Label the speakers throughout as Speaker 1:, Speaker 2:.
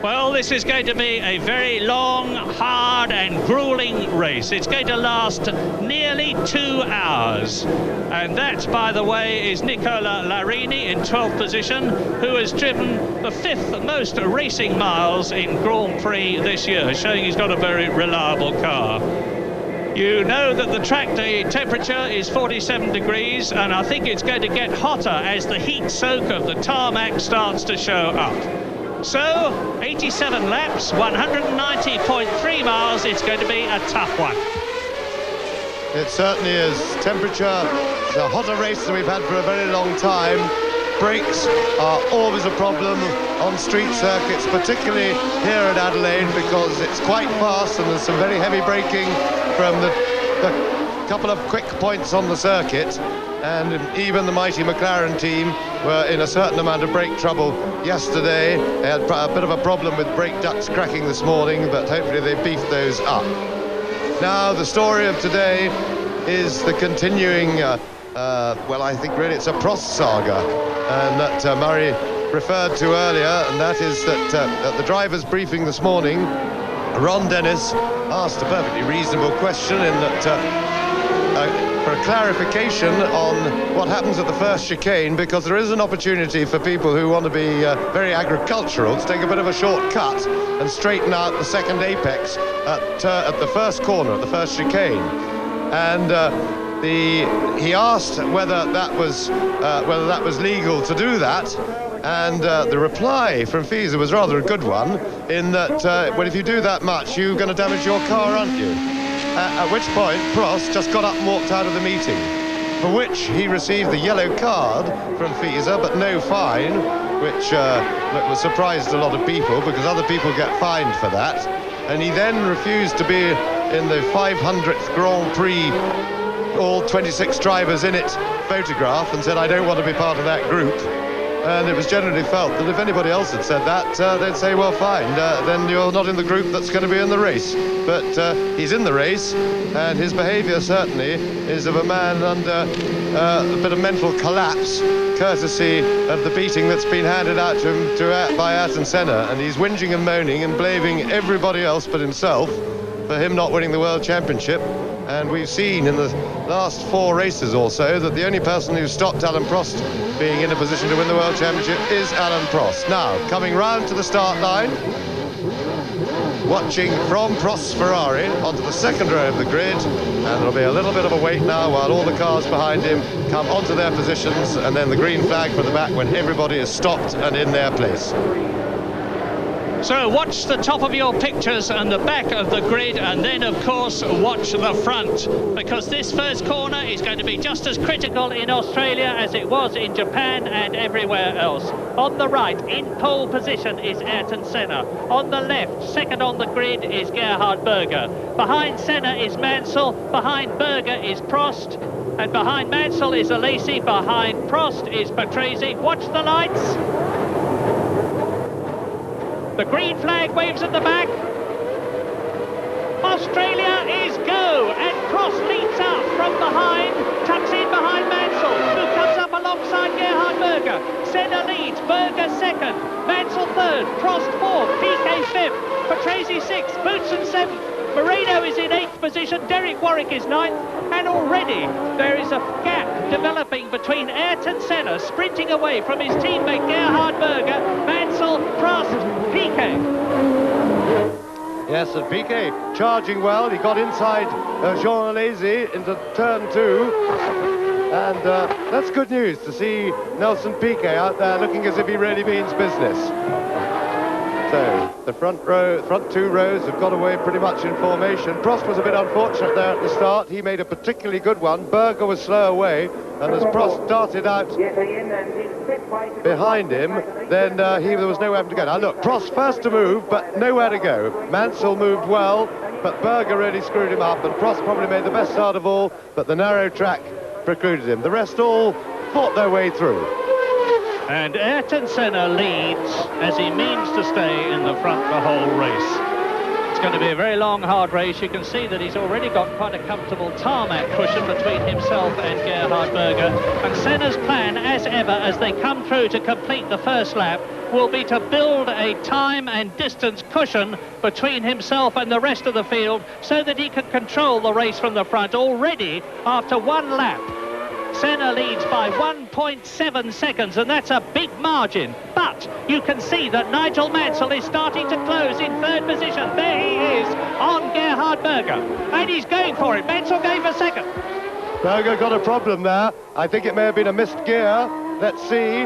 Speaker 1: Well, this is going to be a very long, hard and grueling race. It's going to last nearly 2 hours. And that, by the way, is Nicola Larini in 12th position, who has driven the 5th most racing miles in Grand Prix this year, showing he's got a very reliable car. You know that the track day temperature is 47 degrees, and I think it's going to get hotter as the heat soak of the tarmac starts to show up. So, 87 laps, 190.3 miles, it's going to be a tough one.
Speaker 2: It certainly is. Temperature is a hotter race than we've had for a very long time. Brakes are always a problem on street circuits, particularly here at Adelaide, because it's quite fast and there's some very heavy braking from the couple of quick points on the circuit. And even the mighty McLaren team were in a certain amount of brake trouble yesterday. They had a bit of a problem with brake ducts cracking this morning, but hopefully they beefed those up. Now, the story of today is the continuing, well, I think really it's a Prost saga, and that Murray referred to earlier, and that is that at the driver's briefing this morning, Ron Dennis asked a perfectly reasonable question in that for a clarification on what happens at the first chicane, because there is an opportunity for people who want to be very agricultural to take a bit of a shortcut and straighten out the second apex at the first corner, at the first chicane. And he asked whether that was legal to do that, and the reply from FISA was rather a good one, in that well, if you do that much, you're going to damage your car, aren't you? At which point Prost just got up and walked out of the meeting, for which he received the yellow card from FISA, but no fine, which was surprised a lot of people, because other people get fined for that. And he then refused to be in the 500th Grand Prix, all 26 drivers in it photograph, and said, I don't want to be part of that group. And it was generally felt that if anybody else had said that, they'd say, well, fine, then you're not in the group that's going to be in the race. But he's in the race, and his behaviour certainly is of a man under a bit of mental collapse, courtesy of the beating that's been handed out to him by Ayrton Senna. And he's whinging and moaning and blaming everybody else but himself for him not winning the World Championship. And we've seen in the last 4 races or so that the only person who stopped Alain Prost being in a position to win the World Championship is Alain Prost. Now, coming round to the start line, watching from Prost's Ferrari onto the second row of the grid, and there'll be a little bit of a wait now while all the cars behind him come onto their positions, and then the green flag from the back when everybody is stopped and in their place.
Speaker 1: So watch the top of your pictures and the back of the grid, and then of course watch the front, because this first corner is going to be just as critical in Australia as it was in Japan and everywhere else. On the right, in pole position, is Ayrton Senna. On the left, second on the grid, is Gerhard Berger. Behind Senna is Mansell, behind Berger is Prost, and behind Mansell is Alesi, behind Prost is Patrese. Watch the lights. The green flag waves at the back. Australia is go, and Prost leads up from behind, tucks in behind Mansell, who comes up alongside Gerhard Berger. Senna leads, Berger second, Mansell third, Prost fourth, Piquet fifth, Patrese sixth, Boutsen seventh. Moreno is in 8th position, Derek Warwick is 9th, and already there is a gap developing between Ayrton Senna sprinting away from his teammate Gerhard Berger, Mansell, Prost, Piquet.
Speaker 2: Yes, and Piquet charging well. He got inside Jean Alesi into turn 2. And that's good news to see Nelson Piquet out there looking as if he really means business. So the front 2 rows have got away pretty much in formation. Prost was a bit unfortunate there at the start. He made a particularly good one. Berger was slow away, and as Prost started out behind him, then there was nowhere to go. Now look, Prost first to move, but nowhere to go. Mansell moved well, but Berger really screwed him up, and Prost probably made the best start of all, but the narrow track precluded him. The rest all fought their way through.
Speaker 1: And Ayrton Senna leads as he means to stay in the front the whole race. It's going to be a very long, hard race. You can see that he's already got quite a comfortable tarmac cushion between himself and Gerhard Berger. And Senna's plan, as ever, as they come through to complete the first lap, will be to build a time and distance cushion between himself and the rest of the field so that he can control the race from the front. Already, after one lap, Senna leads by 1.7 seconds, and that's a big margin. But you can see that Nigel Mansell is starting to close in third position. There he is on Gerhard Berger, and he's going for it. Mansell gave a second.
Speaker 2: Berger got a problem there. I think it may have been a missed gear. Let's see.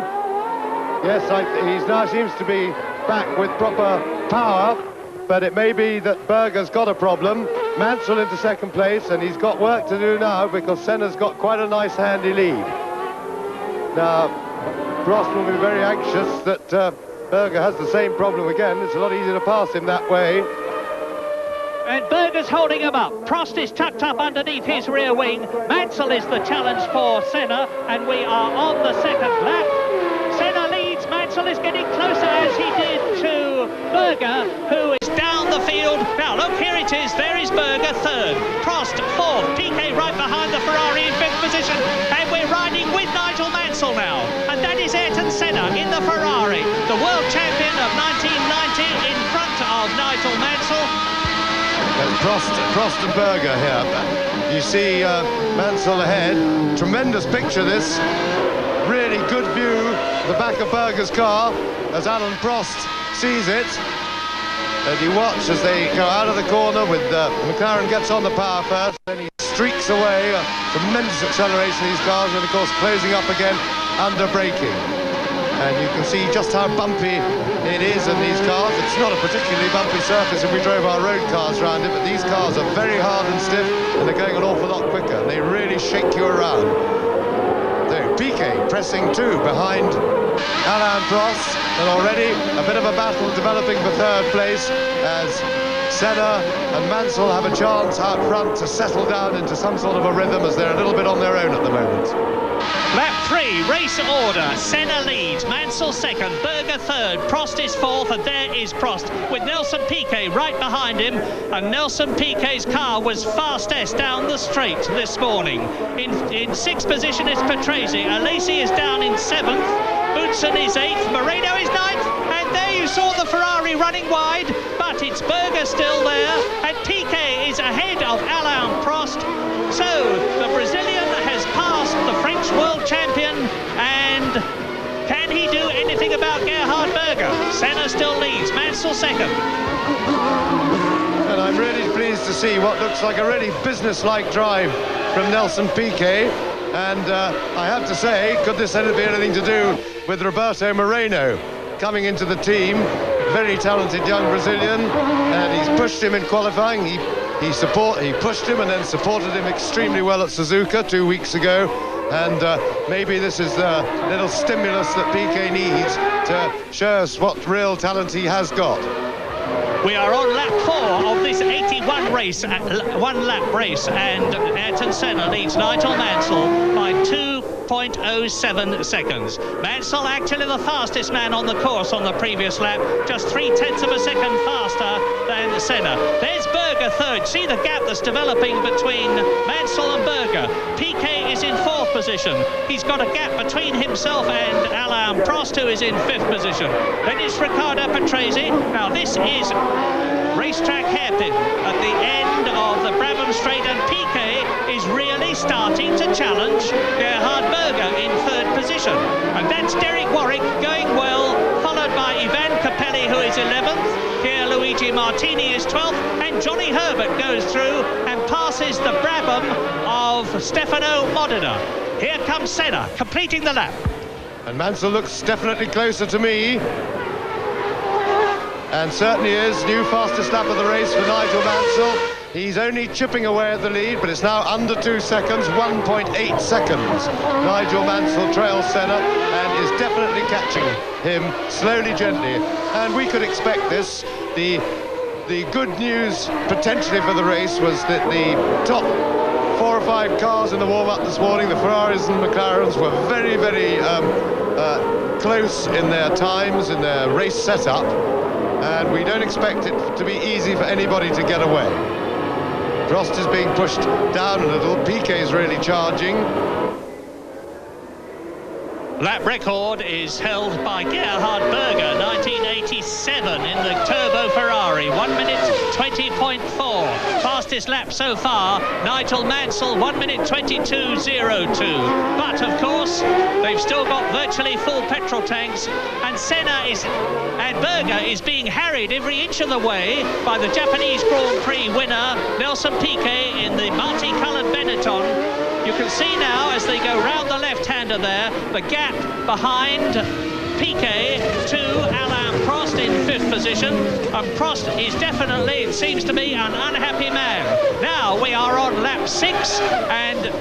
Speaker 2: Yes, he now seems to be back with proper power, but it may be that Berger's got a problem. Mansell into second place, and he's got work to do now because Senna's got quite a nice handy lead. Now, Prost will be very anxious that Berger has the same problem again. It's a lot easier to pass him that way.
Speaker 1: And Berger's holding him up. Prost is tucked up underneath his rear wing. Mansell is the challenge for Senna, and we are on the second lap. Senna leads. Mansell is getting closer as he did to Berger, who is down the field. Now look, here it is. There is Berger third, Prost fourth, Piquet right behind the Ferrari in fifth position, and we're riding with Nigel Mansell now, and that is Ayrton Senna in the Ferrari, the world champion of 1990 in front of Nigel Mansell.
Speaker 2: Prost and Berger here. You see Mansell ahead. Tremendous picture this. Really good view of the back of Berger's car as Alain Prost sees it. And you watch as they go out of the corner with McLaren gets on the power first, then he streaks away, tremendous acceleration in these cars, and of course closing up again under braking. And you can see just how bumpy it is in these cars. It's not a particularly bumpy surface if we drove our road cars around it, but these cars are very hard and stiff, and they're going an awful lot quicker. They really shake you around. So Piquet pressing two behind Alain Prost, and already a bit of a battle developing for third place as Senna and Mansell have a chance out front to settle down into some sort of a rhythm as they're a little bit on their own at the moment.
Speaker 1: Lap 3, race order. Senna leads, Mansell second, Berger third, Prost is fourth, and there is Prost with Nelson Piquet right behind him. And Nelson Piquet's car was fastest down the straight this morning. In sixth position is Patrese, Alesi is down in seventh, Boutsen is eighth, Moreno is ninth, and there you saw the Ferrari running wide, but it's Berger still there, and Piquet is ahead of Alain Prost. So the Brazilian has passed the French world champion, and can he do anything about Gerhard Berger? Senna still leads, Mansell second.
Speaker 2: And I'm really pleased to see what looks like a really business-like drive from Nelson Piquet. And I have to say, could this have anything to do with Roberto Moreno coming into the team? Very talented young Brazilian, and he's pushed him in qualifying. He pushed him and then supported him extremely well at Suzuka 2 weeks ago, and maybe this is the little stimulus that Piquet needs to show us what real talent he has got.
Speaker 1: We are on lap 4 of this 81 race, one-lap race, and Ayrton Senna leads Nigel Mansell by 2.07 seconds. Mansell actually the fastest man on the course on the previous lap, just 0.3 of a second faster than Senna. There's Berger third. See the gap that's developing between Mansell and Berger. Piquet is in fourth position. He's got a gap between himself and Alain Prost, who is in fifth position. Then it's Riccardo Patrese. Now this is racetrack hairpin at the end of the Brabham Straight, and Piquet is really starting to challenge Gerhard Berger in third position. And that's Derek Warwick going well, followed by Ivan Capelli, who is 11th. Pierluigi Martini is 12th, and Johnny Herbert goes through and passes the Brabham of Stefano Modena. Here comes Senna, completing the lap.
Speaker 2: And Mansell looks definitely closer to me. And certainly is new fastest lap of the race for Nigel Mansell. He's only chipping away at the lead, but it's now under 2 seconds, 1.8 seconds. Nigel Mansell trails Senna and is definitely catching him slowly, gently. And we could expect this. The good news potentially for the race was that the top 4 or 5 cars in the warm-up this morning, the Ferraris and McLarens, were very, very close in their times, in their race setup. and we don't expect it to be easy for anybody to get away. Prost is being pushed down a little. Piquet is really charging.
Speaker 1: Lap record is held by Gerhard Berger, 1987 in the Turbo Ferrari, 1 minute 20.4. Fastest lap so far, Nigel Mansell, 1 minute 22.02. But of course, they've still got virtually full petrol tanks, and Berger is being harried every inch of the way by the Japanese Grand Prix winner, Nelson Piquet, in the multicolored Benetton. You can see now, as they go round the left-hander there, the gap behind Piquet to Alain Prost in 5th position. And Prost is definitely, it seems to me, an unhappy man. Now we are on lap 6, and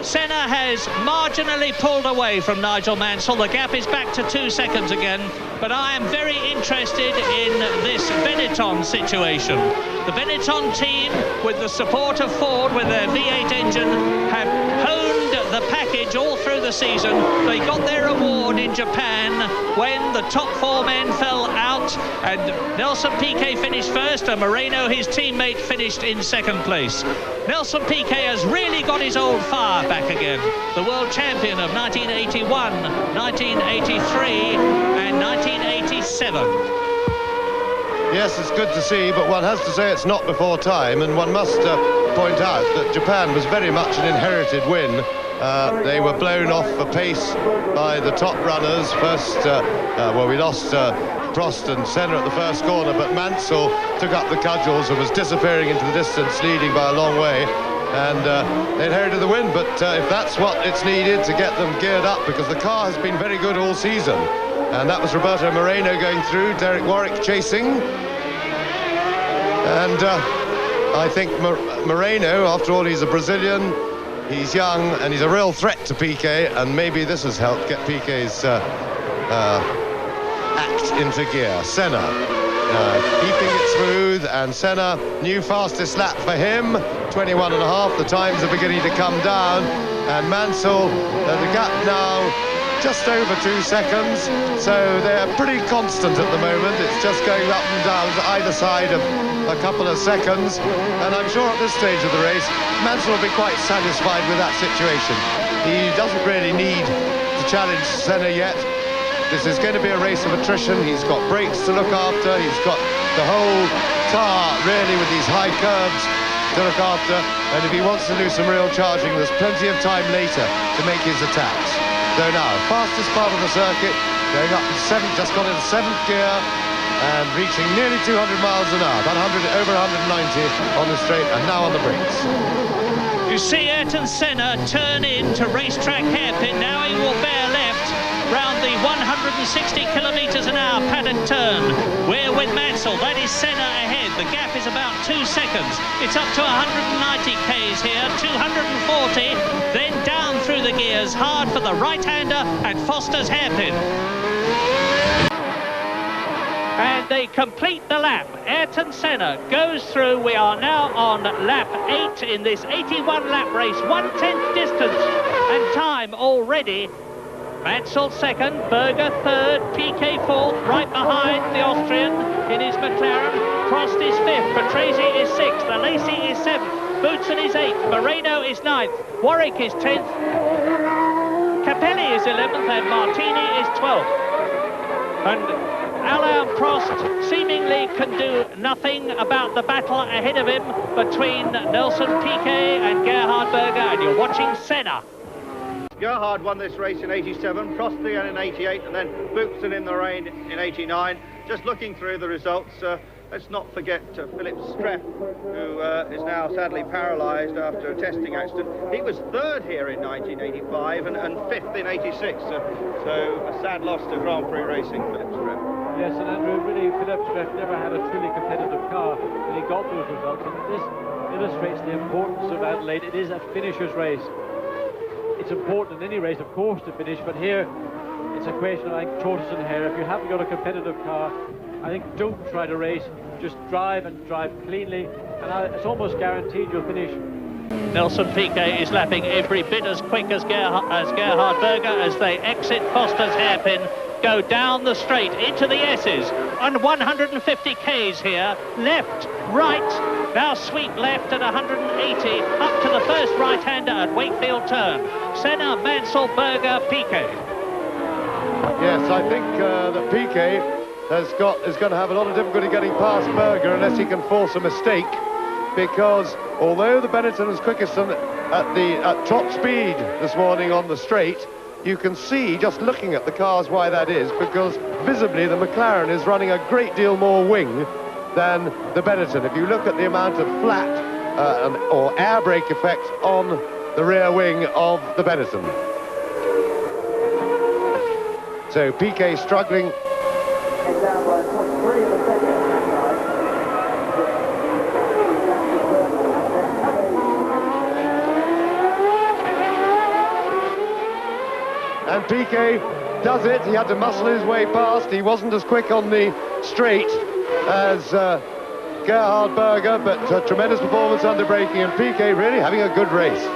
Speaker 1: Senna has marginally pulled away from Nigel Mansell. The gap is back to 2 seconds again, but I am very interested in this Benetton situation. The Benetton team, with the support of Ford with their V8 engine, have honed the package all through the season. They got their award in Japan when the top 4 men fell out, and Nelson Piquet finished first, and Moreno, his teammate, finished in 2nd place. Nelson Piquet has really got his old fire back again. The world champion of 1981, 1983 and 1987.
Speaker 2: Yes, it's good to see, but one has to say it's not before time, and one must point out that Japan was very much an inherited win. They were blown off for pace by the top runners. First, we lost Prost and Senna at the first corner, but Mansell took up the cudgels and was disappearing into the distance, leading by a long way. And they inherited the win, but if that's what it's needed to get them geared up, because the car has been very good all season. And that was Roberto Moreno going through, Derek Warwick chasing. And I think Moreno, after all, he's a Brazilian, he's young, and he's a real threat to Piquet, and maybe this has helped get Piquet's act into gear. Senna keeping it smooth, and Senna, new fastest lap for him, 21.5. The times are beginning to come down, and Mansell, the gap now just over 2 seconds, so they're pretty constant at the moment. It's just going up and down to either side of a couple of seconds, and I'm sure at this stage of the race Mansell will be quite satisfied with that situation. He doesn't really need to challenge Senna yet. This is going to be a race of attrition. He's got brakes to look after, he's got the whole car really with these high curves to look after, and if he wants to do some real charging, there's plenty of time later to make his attacks. So now, fastest part of the circuit, going up to 7th, just got into 7th gear, and reaching nearly 200 miles an hour, about over 190 on the straight, and now on the brakes.
Speaker 1: You see Ayrton Senna turn in to racetrack hairpin. Now he will bear left round the 160 kilometres an hour padded turn. We're with Mansell. That is Senna ahead. The gap is about 2 seconds. It's up to 190 k's here, 240, then down through the gears, hard for the right-hander and Foster's hairpin. And they complete the lap. Ayrton Senna goes through. We are now on lap 8 in this 81-lap race, 1/10 distance and time already. Mansell 2nd, Berger 3rd, Piquet 4th, right behind the Austrian in his McLaren. Prost is 5th, Patrese is 6th, Alesi is 7th, Boutsen is 8th, Moreno is 9th, Warwick is 10th, Capelli is 11th, and Martini is 12th. And Alain Prost seemingly can do nothing about the battle ahead of him between Nelson Piquet and Gerhard Berger, and you're watching Senna.
Speaker 3: Gerhard won this race in 87, Prost again in 88, and then Boutsen in the rain in 89. Just looking through the results, let's not forget Philip Streff, who is now sadly paralysed after a testing accident. He was 3rd here in 1985 and 5th in 86, so a sad loss to Grand Prix racing, Philip Streff.
Speaker 4: Yes, and Andrew, really, Philip Streff never had a truly competitive car, and he got those results, and this illustrates the importance of Adelaide. It is a finisher's race. It's important in any race, of course, to finish, but here it's a question of, I think, tortoise and hare. If you haven't got a competitive car, I think don't try to race, just drive and drive cleanly, and it's almost guaranteed you'll finish.
Speaker 1: Nelson Piquet is lapping every bit as quick as Gerhard Berger as they exit Foster's hairpin, go down the straight into the S's. on 150 k's here. Left, right, now sweep left at 180, up to the first right-hander at Wakefield turn. Senna, Mansell, Berger, Piquet.
Speaker 2: Yes, I think that Piquet is going to have a lot of difficulty getting past Berger unless he can force a mistake, because although the Benetton is quickest at top speed this morning on the straight, you can see just looking at the cars why that is, because visibly the McLaren is running a great deal more wing than the Benetton. If you look at the amount of flat or air brake effect on the rear wing of the Benetton. So Piquet struggling. And Piquet does it. He had to muscle his way past. He wasn't as quick on the straight as Gerhard Berger, but a tremendous performance under braking, and Piquet really having a good race.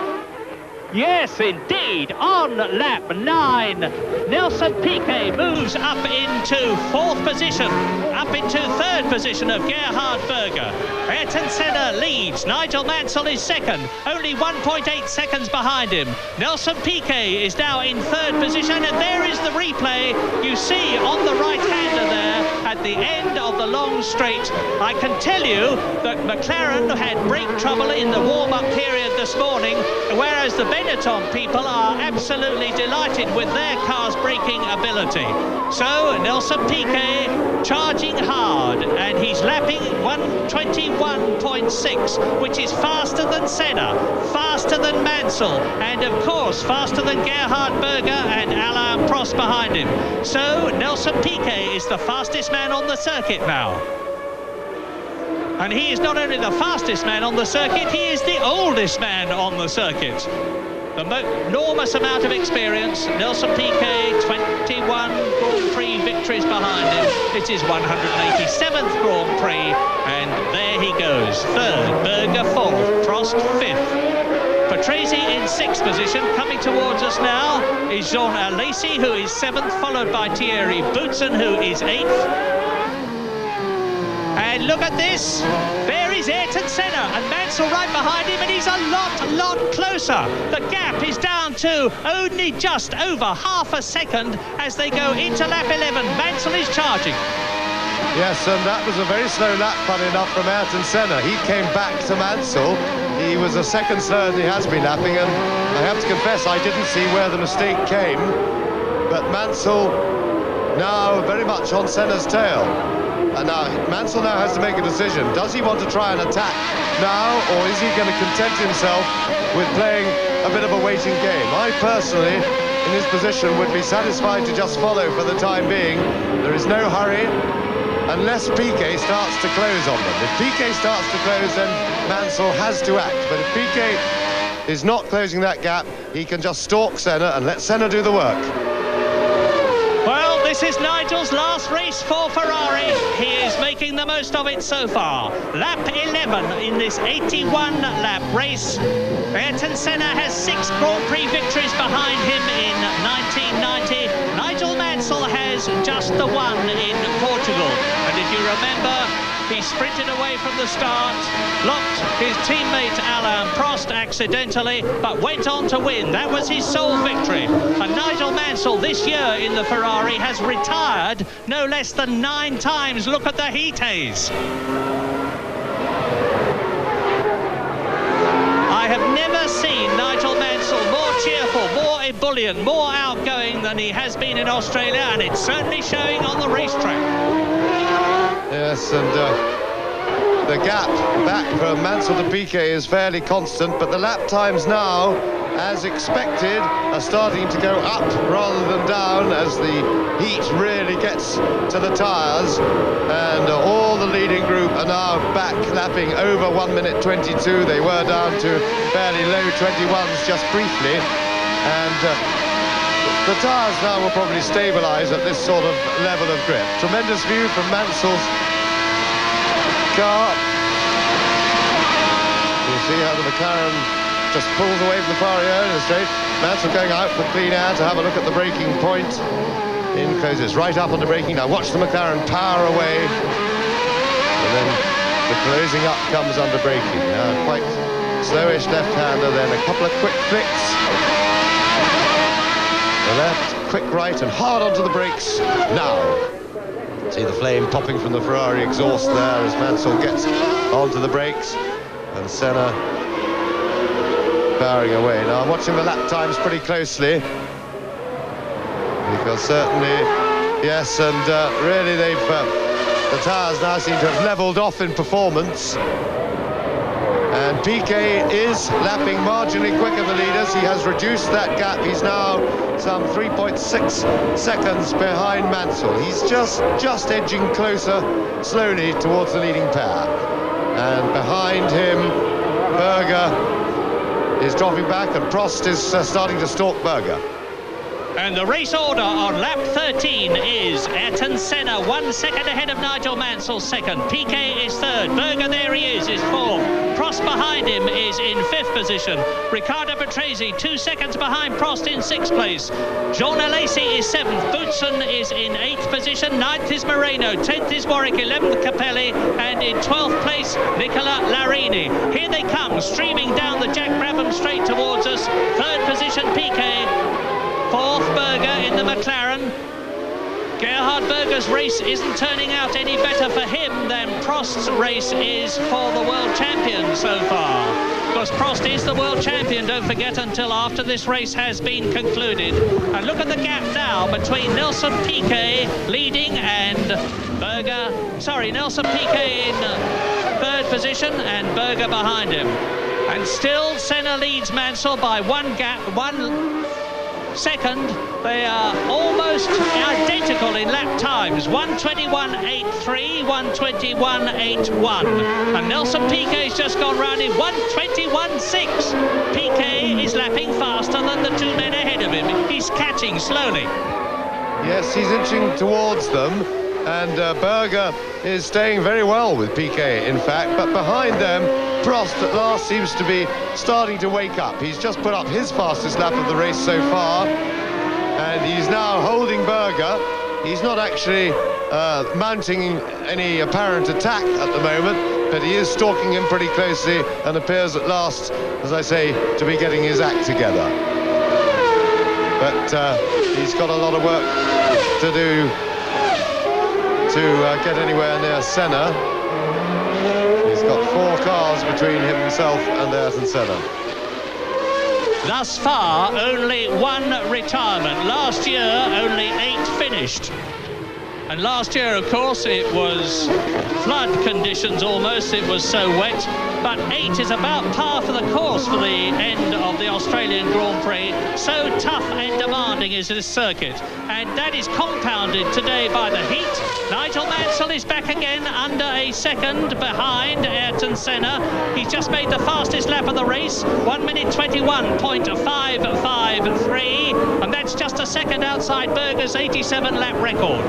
Speaker 1: Yes, indeed, on lap 9, Nelson Piquet moves up into 4th position, up into 3rd position of Gerhard Berger. Ayrton Senna leads, Nigel Mansell is 2nd, only 1.8 seconds behind him. Nelson Piquet is now in 3rd position, and there is the replay you see on the right-hander there at the end of the long straight. I can tell you that McLaren had brake trouble in the warm-up period this morning, whereas the Benetton people are absolutely delighted with their car's braking ability. So Nelson Piquet charging hard, and he's lapping 121.6, which is faster than Senna, faster than Mansell, and of course faster than Gerhard Berger and Alain Prost behind him. So Nelson Piquet is the fastest man on the circuit now. And he is not only the fastest man on the circuit, he is the oldest man on the circuit. The enormous amount of experience. Nelson Piquet, 21 Grand Prix victories behind him. It is 187th Grand Prix, and there he goes. 3rd, Berger 4th, Prost 5th. Patrese in 6th position. Coming towards us now is Jean Alesi, who is 7th, followed by Thierry Boutsen, who is 8th. And look at this, there is Ayrton Senna and Mansell right behind him, and he's a lot closer. The gap is down to only just over half a second as they go into lap 11. Mansell is charging.
Speaker 2: Yes, and that was a very slow lap, funny enough, from Ayrton Senna. He came back to Mansell. He was a second slower than he has been lapping, and I have to confess I didn't see where the mistake came, but Mansell now very much on Senna's tail. And now Mansell now has to make a decision. Does he want to try and attack now, or is he going to content himself with playing a bit of a waiting game? I personally, in his position, would be satisfied to just follow for the time being. There is no hurry unless Piquet starts to close on them. If Piquet starts to close, then Mansell has to act. But if Piquet is not closing that gap, he can just stalk Senna and let Senna do the work.
Speaker 1: Well, this is Nigel's last race for Ferrari. He is making the most of it so far. Lap 11 in this 81-lap race. Ayrton Senna has 6 Grand Prix victories behind him in 1990. Nigel Mansell has just the one in Portugal. And if you remember, he sprinted away from the start, blocked his teammate Alain Prost accidentally, but went on to win. That was his sole victory. And Nigel Mansell this year in the Ferrari has retired no less than 9 times. Look at the heat haze. I have never seen Nigel Mansell more cheerful, more ebullient, more outgoing than he has been in Australia, and it's certainly showing on the racetrack.
Speaker 2: Yes, and the gap back from Mansell to Piquet is fairly constant, but the lap times now, as expected, are starting to go up rather than down as the heat really gets to the tyres, and all the leading group are now back lapping over 1 minute 22. They were down to fairly low 21s just briefly, and the tyres now will probably stabilise at this sort of level of grip. Tremendous view from Mansell's car. You see how the McLaren just pulls away from the Ferrari in the straight. Mansell going out for clean air to have a look at the braking point. in closes, right up on the braking. Now watch the McLaren power away. And then the closing up comes under braking. Now quite slowish left-hander, then a couple of quick flicks. The left, quick right, and hard onto the brakes. Now, see the flame popping from the Ferrari exhaust there as Mansell gets onto the brakes. And Senna powering away. Now I'm watching the lap times pretty closely. Because certainly, yes, and really they've, the tyres now seem to have levelled off in performance. And Piquet is lapping marginally quicker than the leaders. He has reduced that gap. He's now some 3.6 seconds behind Mansell. He's just edging closer slowly towards the leading pair. And behind him, Berger is dropping back, and Prost is starting to stalk Berger.
Speaker 1: And the race order on lap 13 is Ayrton Senna 1 second ahead of Nigel Mansell, second. Piquet is third. Berger, there he is fourth. Prost behind him is in fifth position. Riccardo Patrese 2 seconds behind Prost in sixth place. Jean Alesi is seventh. Boutsen is in eighth position. Ninth is Moreno. 10th is Warwick. 11th Capelli. And in 12th place, Nicola Larini. Here they come, streaming down the Jack Brabham straight towards us. Third position, Piquet. Fourth, Berger in the McLaren. Gerhard Berger's race isn't turning out any better for him than Prost's race is for the world champion so far. Because Prost is the world champion, don't forget, until after this race has been concluded. And look at the gap now between Nelson Piquet leading and Nelson Piquet in third position and Berger behind him. And still Senna leads Mansell by one second. They are almost identical in lap times, 1:21.83, 1:21.81, and Nelson Piquet's just gone round in 1:21.6. Piquet is lapping faster than the two men ahead of him. He's catching slowly.
Speaker 2: Yes, he's inching towards them, and Berger is staying very well with Piquet, in fact, but behind them, Prost at last seems to be starting to wake up. He's just put up his fastest lap of the race so far, and he's now holding Berger. He's not actually mounting any apparent attack at the moment, but he is stalking him pretty closely and appears at last, as I say, to be getting his act together. But he's got a lot of work to do to get anywhere near Senna. He's got 4 cars between himself and Ayrton Senna.
Speaker 1: Thus far, only 1 retirement. Last year, only 8 finished. And last year, of course, it was flood conditions almost. It was so wet. But 8 is about par for the course for the end of the Australian Grand Prix. So tough and demanding is this circuit. And that is compounded today by the heat. Nigel Mansell is back again under a second behind Ayrton Senna. He's just made the fastest lap of the race, 1:21.553, and that's just a second outside Berger's 87 lap record.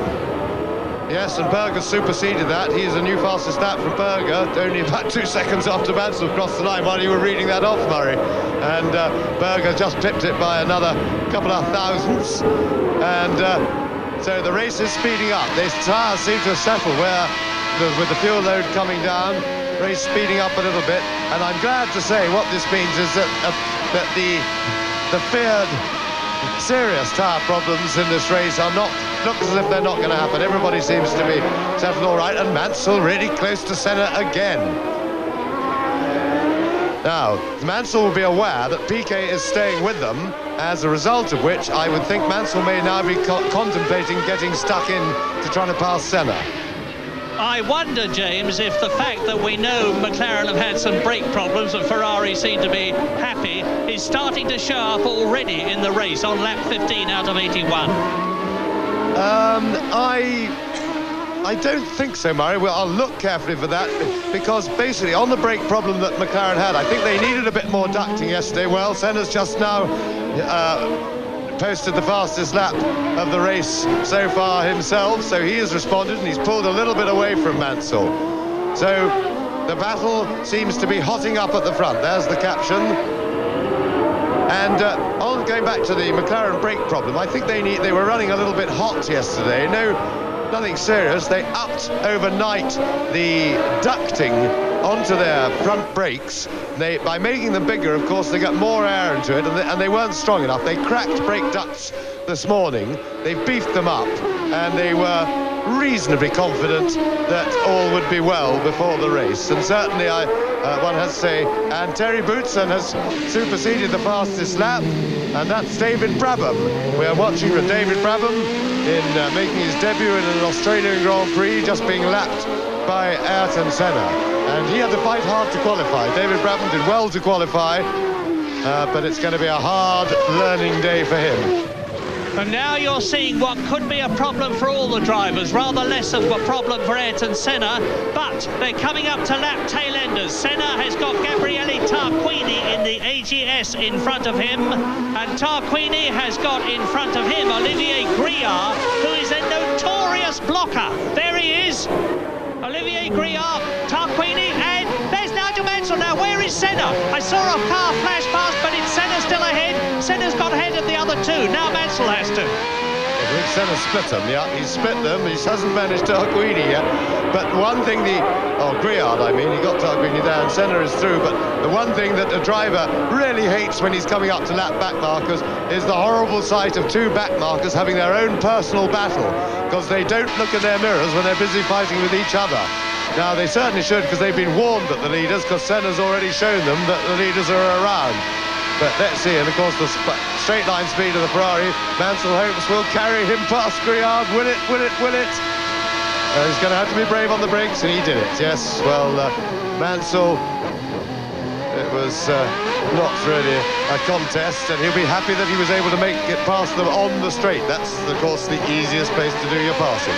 Speaker 2: Yes, and Berger superseded that. He's a new fastest lap from Berger, only about 2 seconds after Mansell crossed the line while you were reading that off, Murray. And Berger just pipped it by another couple of thousandths. And so the race is speeding up. These tyres seem to have settled with the fuel load coming down, race speeding up a little bit. And I'm glad to say what this means is that the feared serious tyre problems in this race looks as if they're not going to happen. Everybody seems to be settled all right, and Mansell really close to Senna again. Now, Mansell will be aware that Piquet is staying with them, as a result of which I would think Mansell may now be contemplating getting stuck in to trying to pass Senna.
Speaker 1: I wonder, James, if the fact that we know McLaren have had some brake problems and Ferrari seem to be happy is starting to show up already in the race on lap 15 out of 81.
Speaker 2: I don't think so, Murray. Well, I'll look carefully for that, because basically on the brake problem that McLaren had, I think they needed a bit more ducting yesterday. Well, Senna's just now posted the fastest lap of the race so far himself, so he has responded and he's pulled a little bit away from Mansell. So the battle seems to be hotting up at the front. There's the caption. And on going back to the McLaren brake problem, I think they were running a little bit hot yesterday. Nothing serious. They upped overnight the ducting onto their front brakes. By making them bigger, of course, they got more air into it, and they weren't strong enough. They cracked brake ducts this morning. They beefed them up, and they were reasonably confident that all would be well before the race. And certainly, one has to say, and Terry Boutsen has superseded the fastest lap, and that's David Brabham. We are watching for David Brabham in making his debut in an Australian Grand Prix, just being lapped by Ayrton Senna. And he had to fight hard to qualify. David Brabham did well to qualify, but it's going to be a hard learning day for him.
Speaker 1: And now you're seeing what could be a problem for all the drivers, rather less of a problem for Ayrton Senna, but they're coming up to lap tail enders. Senna has got Gabriele Tarquini in the AGS in front of him, and Tarquini has got in front of him Olivier Griard, who is a notorious blocker. There he is, Olivier Griard, Tarquini, and there's Nigel Mansell. Now where is Senna? I saw a car flash past, but it's Senna still ahead. Senna's got ahead of the other two. Now Mansell has to.
Speaker 2: I think Senna split them. Yeah, he split them. He hasn't managed Tarquini yet. But one thing Griard, I mean, he got Tarquini down. Senna is through. But the one thing that a driver really hates when he's coming up to lap back markers is the horrible sight of two back markers having their own personal battle, because they don't look in their mirrors when they're busy fighting with each other. Now, they certainly should, because they've been warned that the leaders, because Senna's already shown them that the leaders are around. But let's see, and of course the straight line speed of the Ferrari, Mansell hopes will carry him past Griard. Will it? He's going to have to be brave on the brakes, and he did it. Yes, well, Mansell, it was not really a contest, and he'll be happy that he was able to make it past them on the straight. That's, of course, the easiest place to do your passing.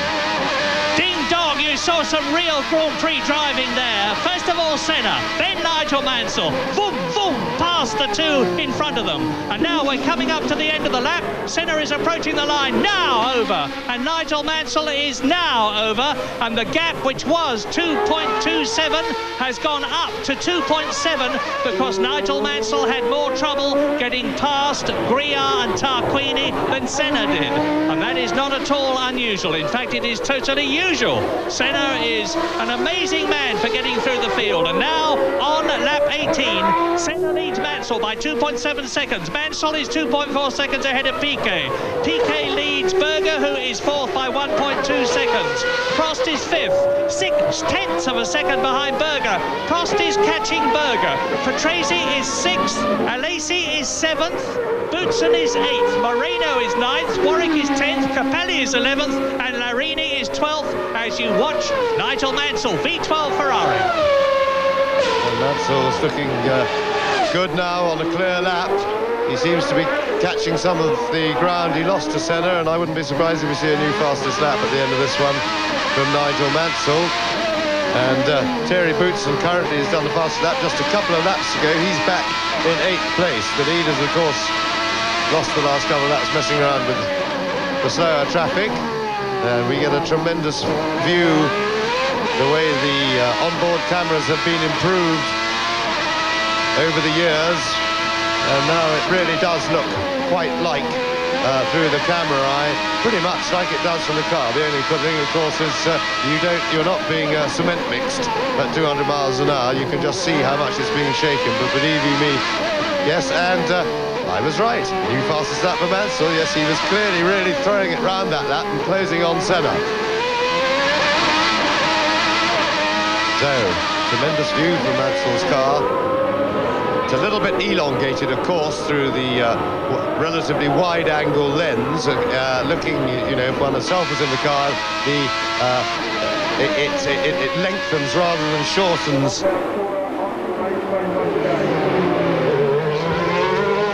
Speaker 1: Ding dong, you saw some real Grand Prix driving there. First of all Senna, then Nigel Mansell. Boom, boom, past the two in front of them. And now we're coming up to the end of the lap. Senna is approaching the line, now over. And Nigel Mansell is now over. And the gap, which was 2.27, has gone up to 2.7 because Nigel Mansell had more trouble getting past Griard and Tarquini than Senna did. And that is not at all unusual. In fact, it is totally usual. Senna is an amazing man for getting through the field, and now on lap 18 Senna leads Mansell by 2.7 seconds. Mansell is 2.4 seconds ahead of Piquet. Piquet leads Berger, who is fourth, by 1.2 seconds. Prost is fifth, 6/10 of a second behind Berger. Prost is catching Berger. Patrese is sixth, Alesi is seventh, Boutsen is eighth, Moreno is ninth, Warwick is 10th, Capelli is 11th, and Larini is 12th, as you watch Nigel Mansell, V12 Ferrari.
Speaker 2: And Mansell's looking good now on a clear lap. He seems to be catching some of the ground he lost to Senna, and I wouldn't be surprised if we see a new fastest lap at the end of this one from Nigel Mansell. And Terry Boutsen currently has done the fastest lap just a couple of laps ago. He's back in 8th place. The leaders, of course, lost the last couple of laps messing around with the slower traffic. And we get a tremendous view the way the onboard cameras have been improved over the years, and now it really does look quite like through the camera eye, pretty much like it does from the car. The only thing, of course, is you're not being cement mixed at 200 miles an hour. You can just see how much it's being shaken. But believe you me, yes, and I was right. New fastest lap for Mansell. Yes, he was clearly really throwing it round that lap and closing on Senna. So, tremendous view from Mansell's car. It's a little bit elongated, of course, through the relatively wide-angle lens. Looking, you know, if one herself was in the car, it lengthens rather than shortens.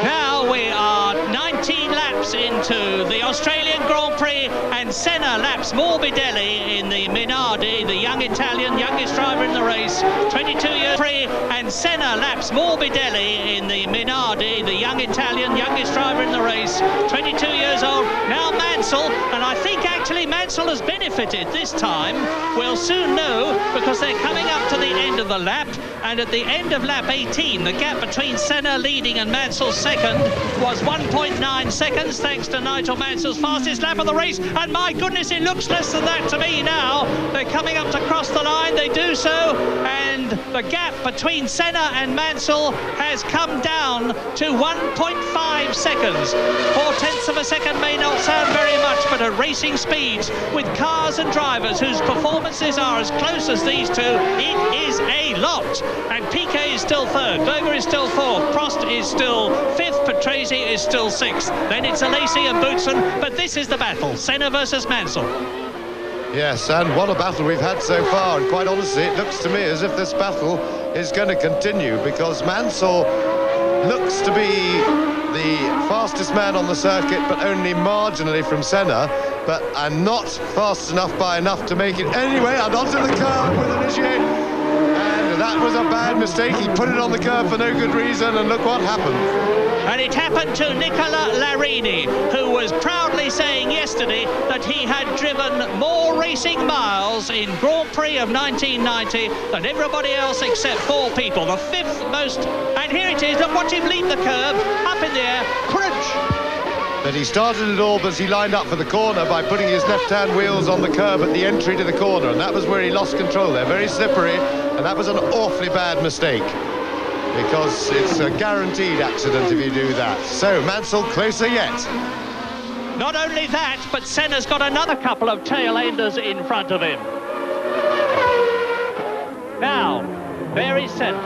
Speaker 1: Now we are 19 laps into the Australian Grand Prix, and Senna laps Morbidelli in the Minardi, the young Italian, youngest driver in the race, 22 years free, and Senna laps Morbidelli in the Minardi, the young Italian, youngest driver in the race, 22 years old. Now Mansell, and I think actually Mansell has benefited this time. We'll soon know, because they're coming up to the end of the lap, And at the end of lap 18, the gap between Senna leading and Mansell second was 1.9 seconds, thanks to Nigel Mansell's fastest lap of the race. And my goodness, it looks less than that to me now. They're coming up to cross the line, they do so, and the gap between Senna and Mansell has come down to 1.5 seconds. 0.4 of a second may not sound very much, but at racing speeds, with cars and drivers whose performances are as close as these two, it is a lot. And Piquet is still third, Berger is still fourth, Prost is still fifth, Patrese is still sixth. Then it's Alesi and Boutsen, but this is the battle, Senna versus Mansell.
Speaker 2: Yes, and what a battle we've had so far, and quite honestly it looks to me as if this battle is going to continue, because Mansell looks to be the fastest man on the circuit, but only marginally from Senna, and not fast enough by enough to make it anyway, and onto the curve with Initiate. And that was a bad mistake. He put it on the curve for no good reason, and look what happened.
Speaker 1: And it happened to Nicola Larini, who was proudly saying yesterday that he had driven more racing miles in Grand Prix of 1990 than everybody else except 4 people. The 5th most, and here it is, look, watch him leap the curve, up in the air, crunch.
Speaker 2: But he started it all as he lined up for the corner by putting his left-hand wheels on the curb at the entry to the corner, and that was where he lost control there. Very slippery, and that was an awfully bad mistake, because it's a guaranteed accident if you do that. So Mansell closer yet.
Speaker 1: Not only that, but Senna's got another couple of tail-enders in front of him. Now, there is Senna.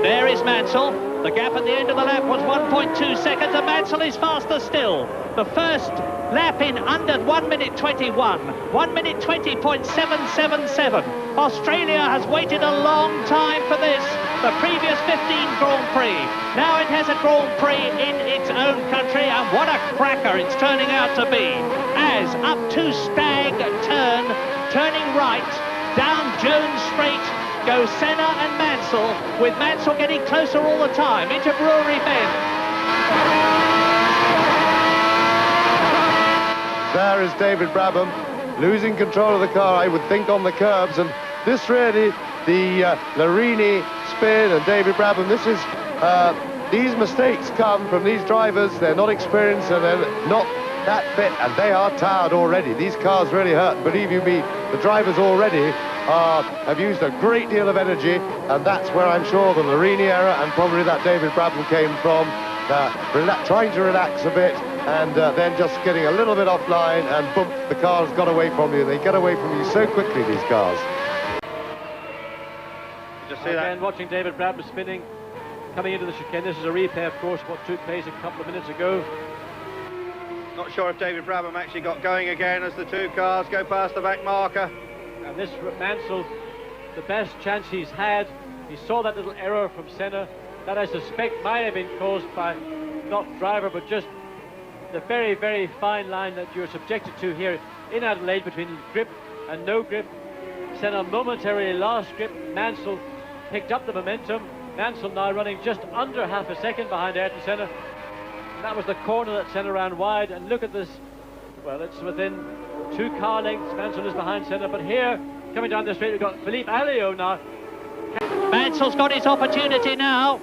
Speaker 1: There is Mansell. The gap at the end of the lap was 1.2 seconds, and Mansell is faster still. The first lap in under 1 minute 21, 1 minute 20.777. Australia has waited a long time for this. The previous 15 Grand Prix. Now it has a Grand Prix in its own country, and what a cracker it's turning out to be. As up to Stag turn, turning right, down Jones Straight, go Senna and Mansell, with Mansell getting closer all the time into Brewery Bend.
Speaker 2: There is David Brabham losing control of the car, I would think, on the curbs, and this really, the Larini spin and David Brabham, this is, these mistakes come from these drivers. They're not experienced and they're not that fit, and they are tired already. These cars really hurt, believe you me, the drivers already have used a great deal of energy, and that's where I'm sure the Larini error and probably that David Brabham came from, trying to relax a bit and then just getting a little bit offline, and boom, the car's got away from you. They get away from you so quickly, these cars.
Speaker 3: Just see that?
Speaker 4: Again, watching David Brabham spinning, coming into the chicane. This is a replay, of course, what took place a couple of minutes ago.
Speaker 3: Not sure if David Brabham actually got going again as the two cars go past the back marker.
Speaker 4: And this Mansell, the best chance he's had. He saw that little error from Senna that I suspect might have been caused by not driver, but just the very, very fine line that you're subjected to here in Adelaide between grip and no grip. Senna momentarily lost grip. Mansell picked up the momentum. Mansell now running just under half a second behind Ayrton Senna. And that was the corner that Senna ran wide. And look at this. Well, it's within 2 car lengths. Mansell is behind Senna. But here, coming down the straight, we've got Philippe Alliot now.
Speaker 1: Mansell's got his opportunity now.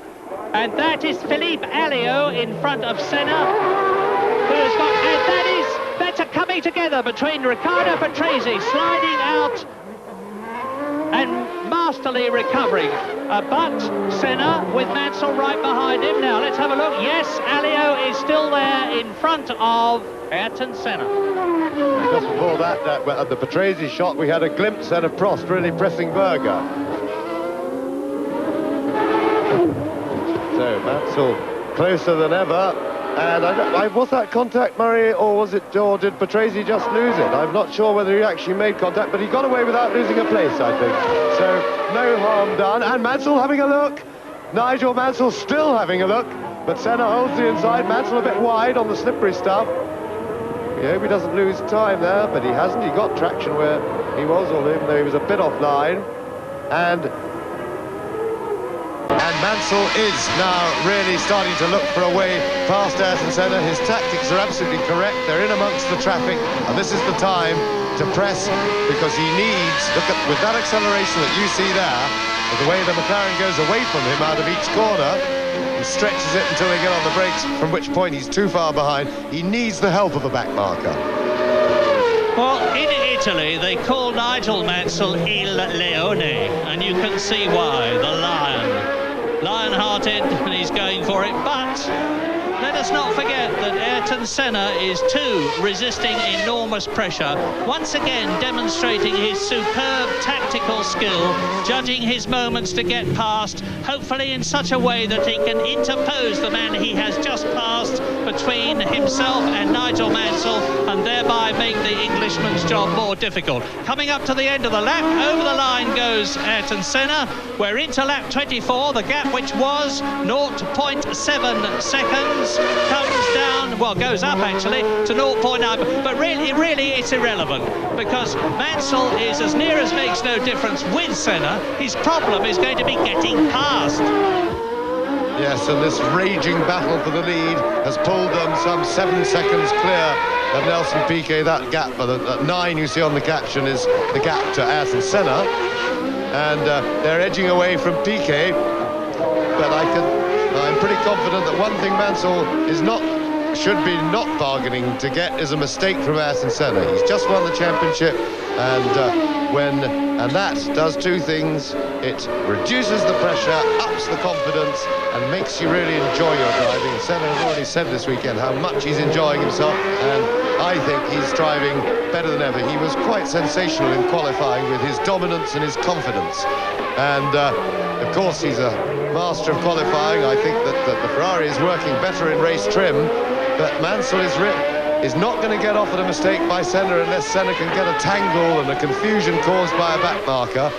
Speaker 1: And that is Philippe Alliot in front of Senna, who has got, and that's a coming together between Riccardo Patrese sliding out and masterly recovering. But Senna with Mansell right behind him. Now let's have a look. Yes, Alliot is still there in front of Ayrton Senna.
Speaker 2: Just before that, at the Patrese shot, we had a glimpse then of Prost really pressing Berger. So Mansell closer than ever, and was that contact, Murray, or did Patrese just lose it? I'm not sure whether he actually made contact, but he got away without losing a place, I think. So no harm done, and Mansell having a look. Nigel Mansell still having a look, but Senna holds the inside. Mansell a bit wide on the slippery stuff. We hope he doesn't lose time there, but he hasn't. He got traction where he was, although even though he was a bit offline. And Mansell is now really starting to look for a way past Ayrton Senna. His tactics are absolutely correct. They're in amongst the traffic, and this is the time to press, because he needs, look at, with that acceleration that you see there, with the way the McLaren goes away from him out of each corner, and stretches it until they get on the brakes, from which point he's too far behind. He needs the help of a back marker.
Speaker 1: Well, in Italy, they call Nigel Mansell Il Leone, and you can see why, the lion. Lion-hearted, and he's going for it, but let us not forget that Ayrton Senna is too resisting enormous pressure, once again demonstrating his superb tactical skill, judging his moments to get past, hopefully in such a way that he can interpose the man he has just passed between himself and Nigel Mansell, and thereby make the Englishman's job more difficult. Coming up to the end of the lap, over the line goes Ayrton Senna. We're into lap 24, the gap which was 0.7 seconds comes down, well, goes up actually to 0.9, but really it's irrelevant, because Mansell is as near as makes no difference with Senna. His problem is going to be getting past.
Speaker 2: Yes, and this raging battle for the lead has pulled them some 7 seconds clear of Nelson Piquet. That gap, that 9 you see on the caption, is the gap to Ayrton Senna, and they're edging away from Piquet, but I'm pretty confident that one thing Mansell should be not bargaining to get is a mistake from Ayrton Senna. He's just won the championship, and that does two things. It reduces the pressure, ups the confidence, and makes you really enjoy your driving. Senna has already said this weekend how much he's enjoying himself, and I think he's driving better than ever. He was quite sensational in qualifying with his dominance and his confidence, and of course he's a master of qualifying. I think that the Ferrari is working better in race trim, but Mansell is not going to get off at a mistake by Senna unless Senna can get a tangle and a confusion caused by a back marker,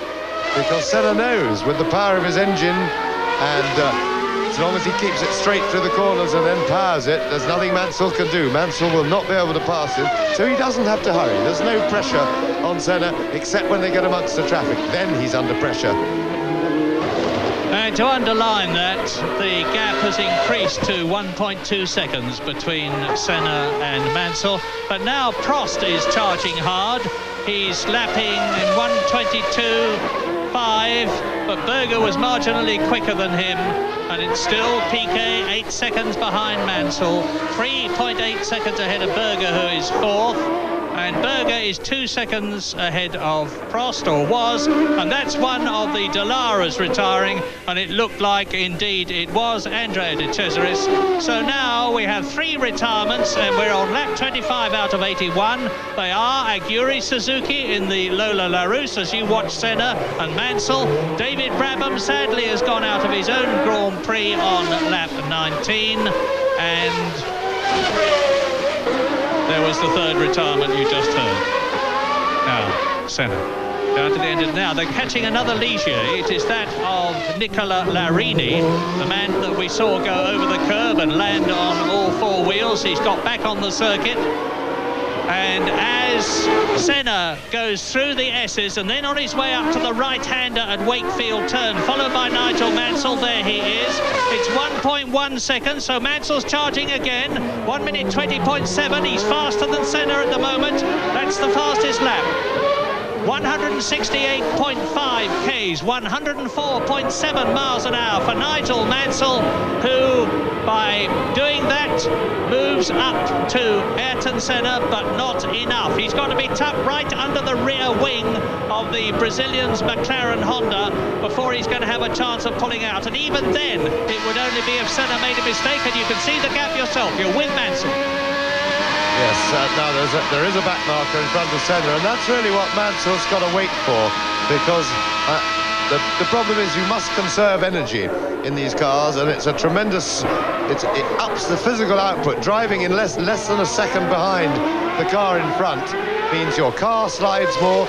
Speaker 2: because Senna knows with the power of his engine, and as long as he keeps it straight through the corners and then powers it, there's nothing Mansell can do. Mansell will not be able to pass him, so he doesn't have to hurry. There's no pressure on Senna except when they get amongst the traffic. Then he's under pressure.
Speaker 1: And to underline that, the gap has increased to 1.2 seconds between Senna and Mansell. But now Prost is charging hard. He's lapping in 1:22.5, but Berger was marginally quicker than him. And it's still Piquet 8 seconds behind Mansell, 3.8 seconds ahead of Berger, who is fourth. And Berger is 2 seconds ahead of Prost, or was, and that's one of the Dallaras retiring, and it looked like indeed it was Andrea De Cesaris. So now we have 3 retirements, and we're on lap 25 out of 81. They are Aguri Suzuki in the Lola LaRousse, as you watch Senna and Mansell. David Brabham sadly has gone out of his own Grand Prix on lap 19, and there was the 3rd retirement you just heard. Now, Senna, down to the end of now. They're catching another Ligier. It is that of Nicola Larini, the man that we saw go over the curb and land on all 4 wheels. He's got back on the circuit. And as Senna goes through the S's and then on his way up to the right-hander at Wakefield Turn, followed by Nigel Mansell, there he is. It's 1.1 seconds, so Mansell's charging again. 1 minute 20.7, he's faster than Senna at the moment. That's the fastest lap. 168.5 Ks, 104.7 miles an hour for Nigel Mansell, who, by doing that, moves up to Ayrton Senna, but not enough. He's got to be tucked right under the rear wing of the Brazilian's McLaren Honda before he's going to have a chance of pulling out. And even then, it would only be if Senna made a mistake, and you can see the gap yourself. You're with Mansell.
Speaker 2: Yes, now there is a back marker in front of Senna, and that's really what Mansell's got to wait for, because the problem is you must conserve energy in these cars, and it's a tremendous, it ups the physical output. Driving in less than a second behind the car in front means your car slides more,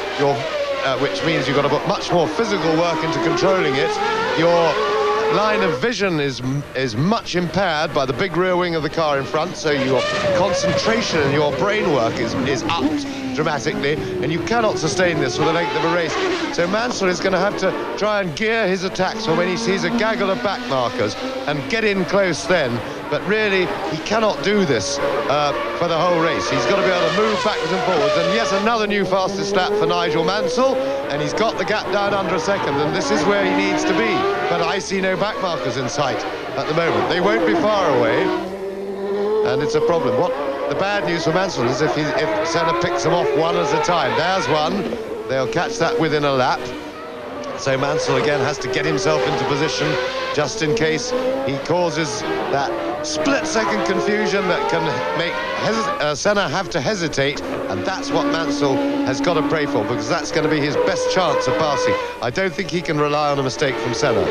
Speaker 2: which means you've got to put much more physical work into controlling it. Your line of vision is much impaired by the big rear wing of the car in front, so your concentration and your brain work is upped dramatically, and you cannot sustain this for the length of a race. So Mansell is going to have to try and gear his attacks for when he sees a gaggle of back markers and get in close then but really he cannot do this for the whole race. He's got to be able to move backwards and forwards, and yet another new fastest lap for Nigel Mansell, and he's got the gap down under a second, and this is where he needs to be, but I see no back markers in sight at the moment. They won't be far away, and it's a problem. What the bad news for Mansell is if Senna picks them off one at a time. There's one. They'll catch that within a lap. So Mansell again has to get himself into position just in case he causes that split-second confusion that can make Senna have to hesitate, and that's what Mansell has got to pray for, because that's going to be his best chance of passing. I don't think he can rely on a mistake from Senna.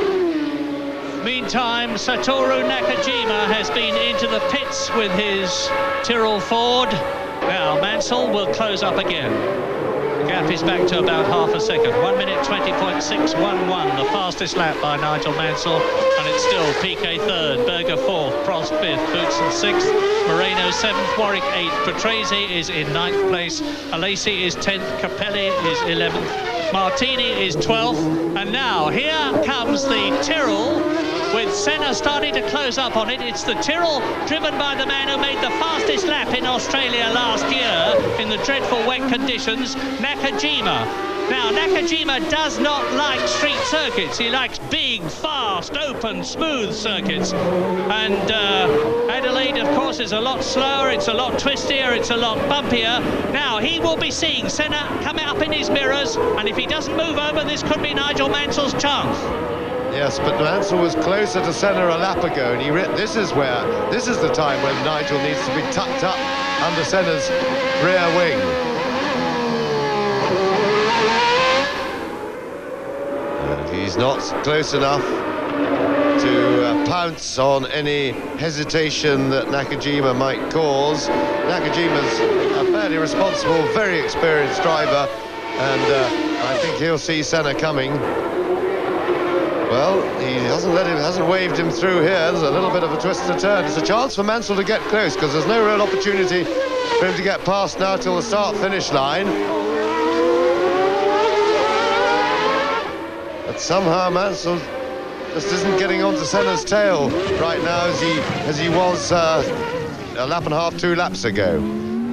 Speaker 1: Meantime, Satoru Nakajima has been into the pits with his Tyrrell Ford. Now Mansell will close up again. The gap is back to about half a second. 1 minute 20.611, the fastest lap by Nigel Mansell, and it's still Piquet third, Berger fourth, Prost fifth, Boutsen sixth, Moreno seventh, Warwick eighth, Patrese is in ninth place, Alesi is 10th, Capelli is 11th, Martini is 12th, and now here comes the Tyrrell, with Senna starting to close up on it. It's the Tyrrell driven by the man who made the fastest lap in Australia last year in the dreadful wet conditions, Nakajima. Now, Nakajima does not like street circuits. He likes big, fast, open, smooth circuits. And Adelaide, of course, is a lot slower, it's a lot twistier, it's a lot bumpier. Now, he will be seeing Senna coming up in his mirrors, and if he doesn't move over, this could be Nigel Mansell's chance.
Speaker 2: Yes, but Mansell was closer to Senna a lap ago, and this is the time when Nigel needs to be tucked up under Senna's rear wing. And he's not close enough to pounce on any hesitation that Nakajima might cause. Nakajima's a fairly responsible, very experienced driver, and I think he'll see Senna coming. Well, he hasn't waved him through here. There's a little bit of a twist and a turn. It's a chance for Mansell to get close, because there's no real opportunity for him to get past now till the start-finish line. But somehow Mansell just isn't getting onto Senna's tail right now as he was a lap and a half, 2 laps ago.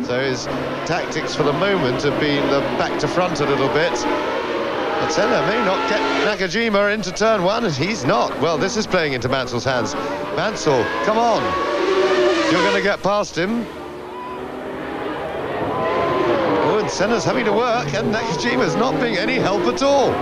Speaker 2: So his tactics for the moment have been back to front a little bit. But Senna may not get Nakajima into turn 1, and he's not. Well, this is playing into Mansell's hands. Mansell, come on. You're going to get past him. Oh, and Senna's having to work, and Nakajima's not being any help at all.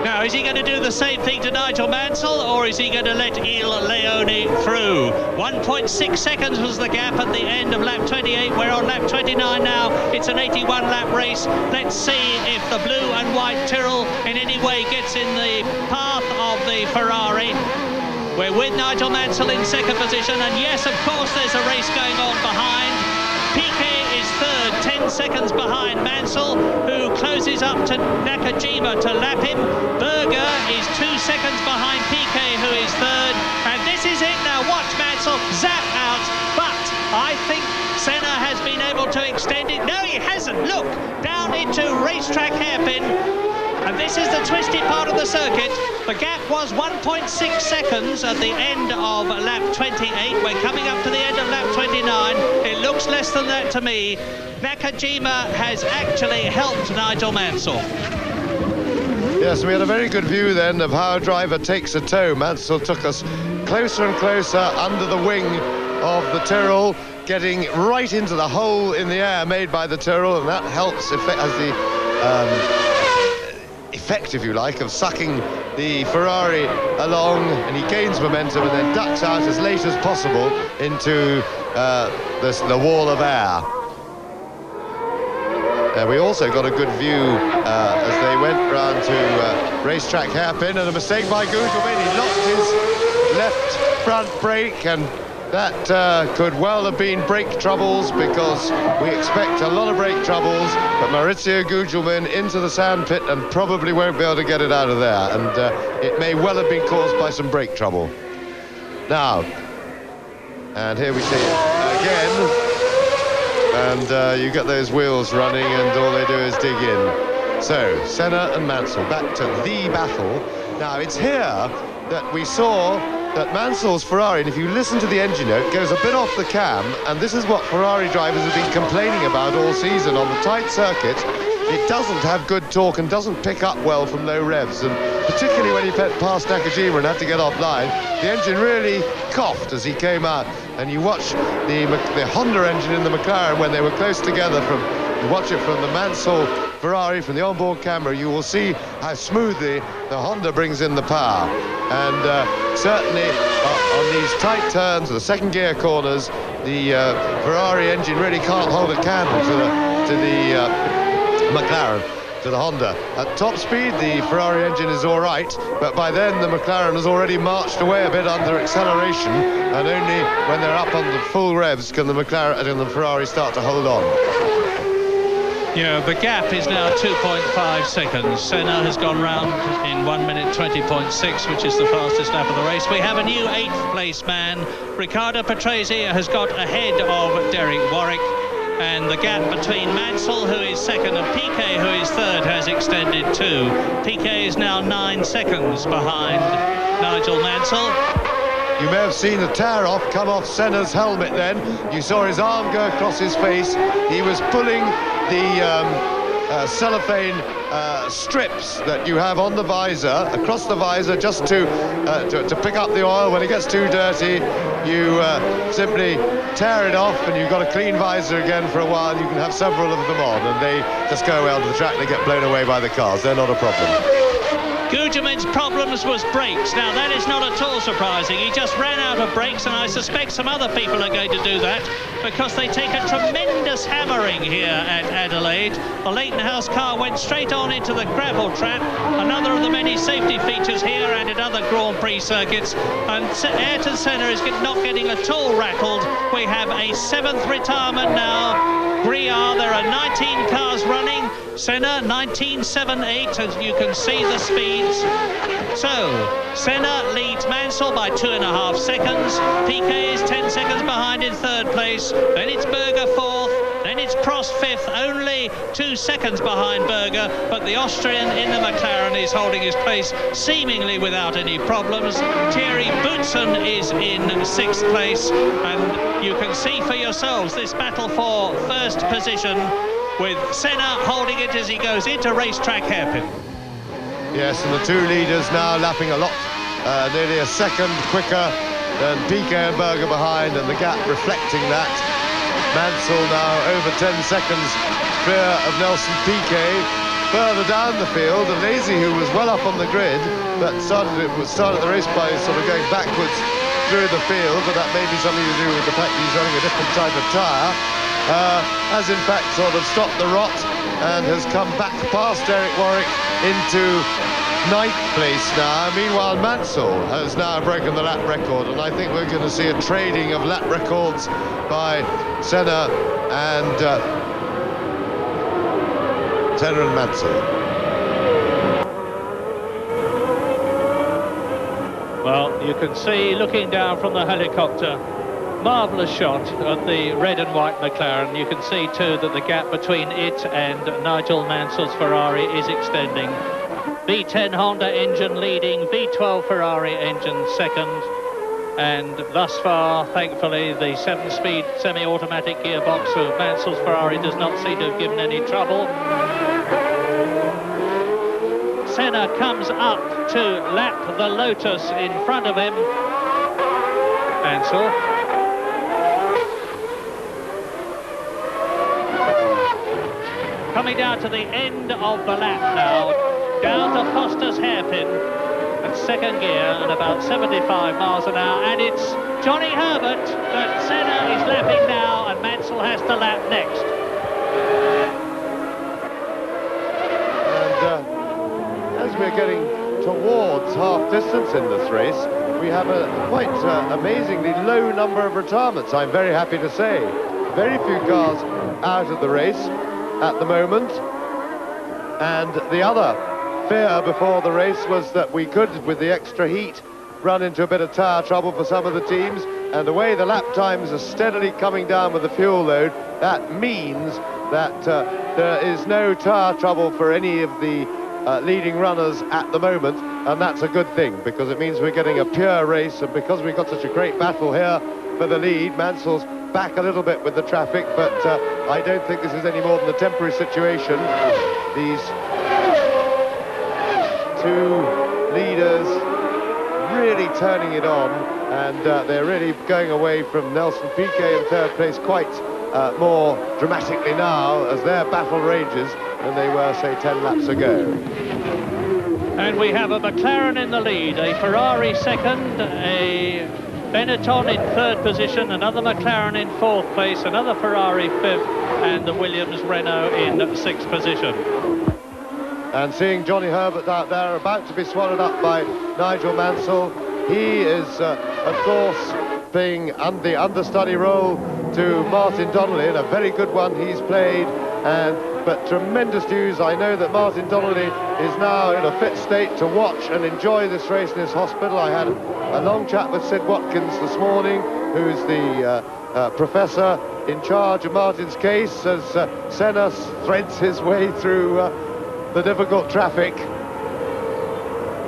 Speaker 1: Now, is he going to do the same thing to Nigel Mansell, or is he going to let Il Leone through? 1.6 seconds was the gap at the end of lap 28. We're on lap 29 now. It's an 81-lap race. Let's see if the blue and white Tyrrell in any way gets in the path of the Ferrari. We're with Nigel Mansell in second position, and yes, of course, there's a race going on behind. Piquet is third, 10 seconds behind Mansell, who closes up to Nakajima to lap him. Berger is 2 seconds behind Piquet, who is third. And this is it now. Watch Mansell zap out. But I think Senna has been able to extend it. No, he hasn't. Look, down into racetrack hairpin. And this is the twisty part of the circuit. The gap was 1.6 seconds at the end of lap 28. We're coming up to the end of lap 29. It looks less than that to me. Nakajima has actually helped Nigel Mansell.
Speaker 2: Yes, we had a very good view then of how a driver takes a tow. Mansell took us closer and closer under the wing of the Tyrrell, getting right into the hole in the air made by the Tyrrell, and that helps as the effect, if you like, of sucking the Ferrari along, and he gains momentum and then ducks out as late as possible into the wall of air. We also got a good view as they went round to racetrack hairpin, and a mistake by Gugelmin. He locked his left front brake, and that could well have been brake troubles, because we expect a lot of brake troubles, but Maurizio Gugelmin into the sandpit and probably won't be able to get it out of there, and it may well have been caused by some brake trouble. Now, and here we see it again, and you get those wheels running, and all they do is dig in. So, Senna and Mansell back to the battle. Now, it's here that we saw that Mansell's Ferrari, and if you listen to the engine note, goes a bit off the cam, and this is what Ferrari drivers have been complaining about all season. On the tight circuit, it doesn't have good torque and doesn't pick up well from low revs, and particularly when he passed Nakajima and had to get offline, the engine really coughed as he came out. And you watch the Honda engine in the McLaren when they were close together, you watch it from the Mansell Ferrari, from the onboard camera, you will see how smoothly the Honda brings in the power. And certainly on these tight turns, the second gear corners, the Ferrari engine really can't hold a candle to the McLaren, to the Honda. At top speed, the Ferrari engine is all right, but by then the McLaren has already marched away a bit under acceleration, and only when they're up on the full revs can the Ferrari start to hold on.
Speaker 1: Yeah, the gap is now 2.5 seconds. Senna has gone round in 1 minute 20.6, which is the fastest lap of the race. We have a new 8th place man. Riccardo Patrese has got ahead of Derek Warwick, and the gap between Mansell, who is second, and Piquet, who is third, has extended too. Piquet is now 9 seconds behind Nigel Mansell.
Speaker 2: You may have seen a tear come off Senna's helmet then. You saw his arm go across his face. He was pulling the cellophane strips that you have on the visor, across the visor, just to pick up the oil. When it gets too dirty, you simply tear it off, and you've got a clean visor again for a while. You can have several of them on, and they just go around the track. They get blown away by the cars. They're not a problem.
Speaker 1: Gugelmin's problems was brakes. Now, that is not at all surprising. He just ran out of brakes, and I suspect some other people are going to do that, because they take a tremendous hammering here at Adelaide. The Leighton House car went straight on into the gravel trap, another of the many safety features here and at other Grand Prix circuits, and Ayrton Senna is not getting at all rattled. We have a 7th retirement now. Briard, there are 19 cars running. Senna 19.78, as you can see the speeds. So Senna leads Mansell by 2.5 seconds. Piquet is 10 seconds behind in 3rd place. Then it's Berger 4th. Then it's Prost 5th, only 2 seconds behind Berger. But the Austrian in the McLaren is holding his place seemingly without any problems. Thierry Boutsen is in 6th place, and you can see for yourselves this battle for 1st position, with Senna holding it as he goes into racetrack hairpin.
Speaker 2: Yes, and the two leaders now lapping a lot, nearly a second quicker than Piquet and Berger behind, and the gap reflecting that. Mansell now over 10 seconds clear of Nelson Piquet. Further down the field, Alesi, who was well up on the grid, but started the race by sort of going backwards through the field, but that may be something to do with the fact that he's running a different type of tyre. Has in fact sort of stopped the rot and has come back past Derek Warwick into 9th place now. Meanwhile, Mansell has now broken the lap record, and I think we're going to see a trading of lap records by Senna and Mansell.
Speaker 4: Well, you can see, looking down from the helicopter, marvellous shot of the red and white McLaren. You can see too that the gap between it and Nigel Mansell's Ferrari is extending. V10 Honda engine leading, V12 Ferrari engine second, and thus far, thankfully, the 7-speed semi-automatic gearbox of Mansell's Ferrari does not seem to have given any trouble. Senna comes up to lap the Lotus in front of him. Mansell. Coming down to the end of the lap now, down to Foster's hairpin at 2nd gear and about 75 miles an hour, and it's Johnny Herbert that Senna is lapping now, and Mansell has to lap next.
Speaker 2: And as we're getting towards half distance in this race, we have a quite amazingly low number of retirements, I'm very happy to say. Very few cars out of the race at the moment, and the other fear before the race was that we could, with the extra heat, run into a bit of tyre trouble for some of the teams, and the way the lap times are steadily coming down with the fuel load, that means that there is no tyre trouble for any of the leading runners at the moment, and that's a good thing because it means we're getting a pure race, and because we've got such a great battle here for the lead. Mansell's back a little bit with the traffic, but I don't think this is any more than a temporary situation. These two leaders really turning it on, and they're really going away from Nelson Piquet in third place quite more dramatically now as their battle rages than they were, say, 10 laps ago.
Speaker 1: And we have a McLaren in the lead, a Ferrari second, a Benetton in third position, another McLaren in fourth place, another Ferrari fifth, and the Williams Renault in sixth position.
Speaker 2: And seeing Johnny Herbert out there about to be swallowed up by Nigel Mansell, he is, of course, playing the understudy role to Martin Donnelly, and a very good one he's played. But tremendous news. I know that Martin Donnelly is now in a fit state to watch and enjoy this race in his hospital. I had a long chat with Sid Watkins this morning, who's the professor in charge of Martin's case, as Senna threads his way through the difficult traffic.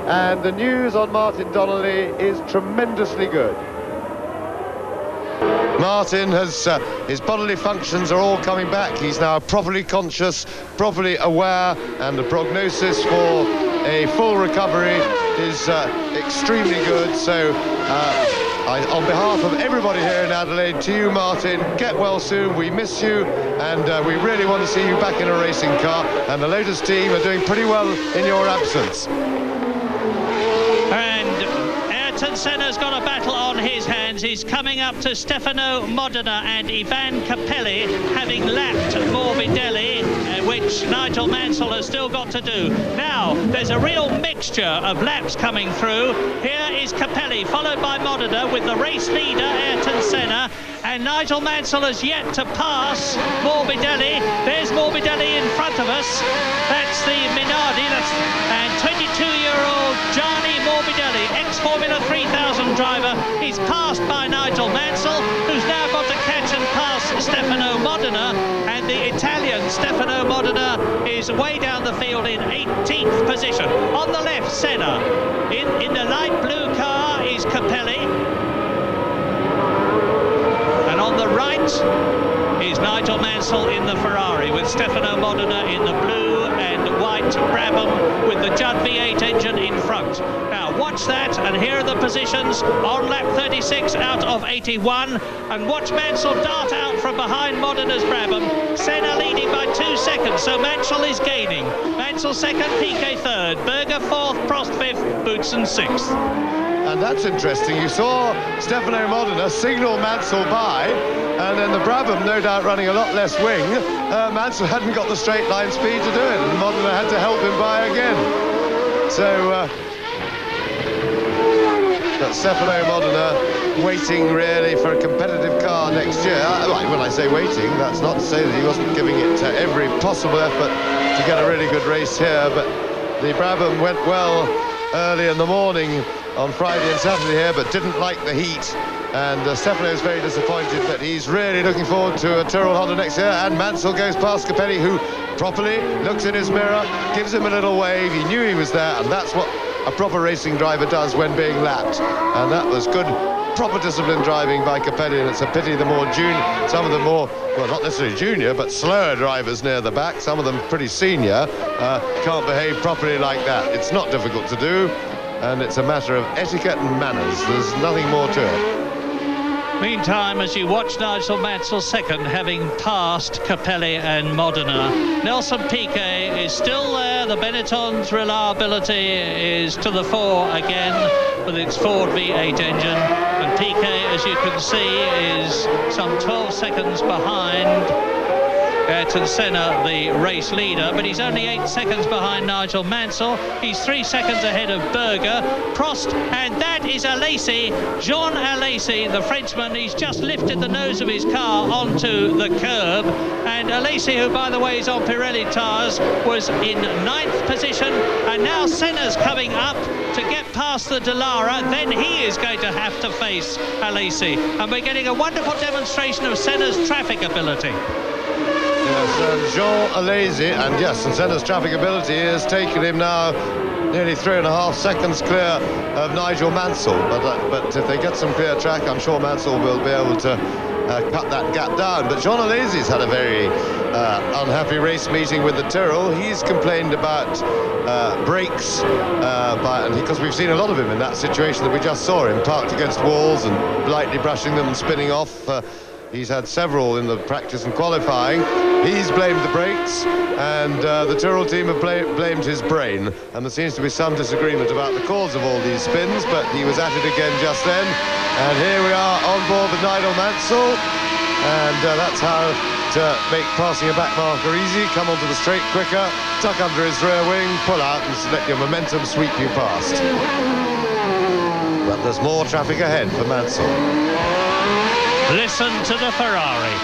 Speaker 2: And the news on Martin Donnelly is tremendously good. Martin has, his bodily functions are all coming back. He's now properly conscious, properly aware, and the prognosis for a full recovery is extremely good. So on behalf of everybody here in Adelaide, to you, Martin, get well soon. We miss you, and we really want to see you back in a racing car. And the Lotus team are doing pretty well in your absence.
Speaker 1: Ayrton Senna's got a battle on his hands. He's coming up to Stefano Modena and Ivan Capelli, having lapped Morbidelli, which Nigel Mansell has still got to do. Now, there's a real mixture of laps coming through. Here is Capelli, followed by Modena, with the race leader, Ayrton Senna, and Nigel Mansell has yet to pass Morbidelli. There's Morbidelli in front of us. That's the Minardi, and 22-year-old Gianni Morbidelli, ex-Formula 3000 driver. He's passed by Nigel Mansell, who's now got to catch and pass Stefano Modena, and the Italian Stefano Modena is way down the field in 18th position. On the left, Senna. In the light blue car is Capelli. And on the right is Nigel Mansell in the Ferrari, with Stefano Modena in the blue and white Brabham with the Judd V8 engine in front. Now watch that, and here are the positions on lap 36 out of 81, and watch Mansell dart out from behind Modena's Brabham. Senna leading by 2 seconds, so Mansell is gaining. Mansell second, Piquet third, Berger fourth, Prost fifth, Boutsen sixth.
Speaker 2: And that's interesting. You saw Stefano Modena signal Mansell by, and then the Brabham, no doubt, running a lot less wing. Mansell hadn't got the straight line speed to do it, and Modena had to help him by again. So that's Stefano Modena waiting really for a competitive car next year. When I say waiting, that's not to say that he wasn't giving it every possible effort to get a really good race here, but the Brabham went well early in the morning on Friday and Saturday here, but didn't like the heat, and Stefano is very disappointed, but he's really looking forward to a Tyrrell Honda next year. And Mansell goes past Capelli, who properly looks in his mirror, gives him a little wave. He knew he was there, and that's what a proper racing driver does when being lapped, and that was good, proper disciplined driving by Capelli. And it's a pity the more junior, some of the more, well, not necessarily junior, but slower drivers near the back, some of them pretty senior, can't behave properly like that. It's not difficult to do, and it's a matter of etiquette and manners. There's nothing more to it.
Speaker 1: Meantime, as you watch Nigel Mansell second, having passed Capelli and Modena, Nelson Piquet is still there. The Benetton's reliability is to the fore again with its Ford V8 engine, and Piquet, as you can see, is some 12 seconds behind Ayrton Senna, the race leader, but he's only 8 seconds behind Nigel Mansell. He's 3 seconds ahead of Berger, Prost, and that is Alesi, Jean Alesi, the Frenchman. He's just lifted the nose of his car onto the curb, and Alesi, who by the way is on Pirelli tyres, was in 9th position, and now Senna's coming up to get past the Dallara. Then he is going to have to face Alesi, and we're getting a wonderful demonstration of Senna's traffic ability.
Speaker 2: Yes, Yes, and Jean Alesi, and yes, and Senna's traffic ability has taken him now nearly 3.5 seconds clear of Nigel Mansell. But if they get some clear track, I'm sure Mansell will be able to cut that gap down. But Jean Alesi's had a very unhappy race meeting with the Tyrrell. He's complained about brakes, because we've seen a lot of him in that situation that we just saw him, parked against walls and lightly brushing them and spinning off. He's had several in the practice and qualifying. He's blamed the brakes, and the Tyrrell team have blamed his brain. And there seems to be some disagreement about the cause of all these spins, but he was at it again just then. And here we are on board with Nigel Mansell, and that's how to make passing a back marker easy. Come onto the straight quicker, tuck under his rear wing, pull out and let your momentum sweep you past. But there's more traffic ahead for Mansell.
Speaker 1: Listen to the Ferrari.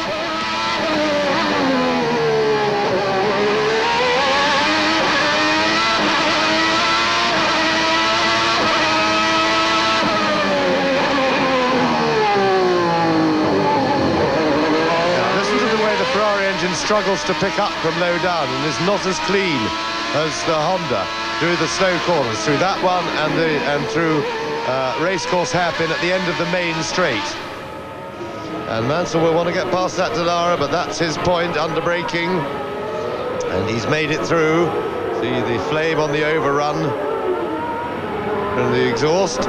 Speaker 2: Ferrari engine struggles to pick up from low down and is not as clean as the Honda through the slow corners, through that one and through racecourse hairpin at the end of the main straight. And Mansell will want to get past that Dallara, but that's his point, under braking, and he's made it through. See the flame on the overrun from the exhaust.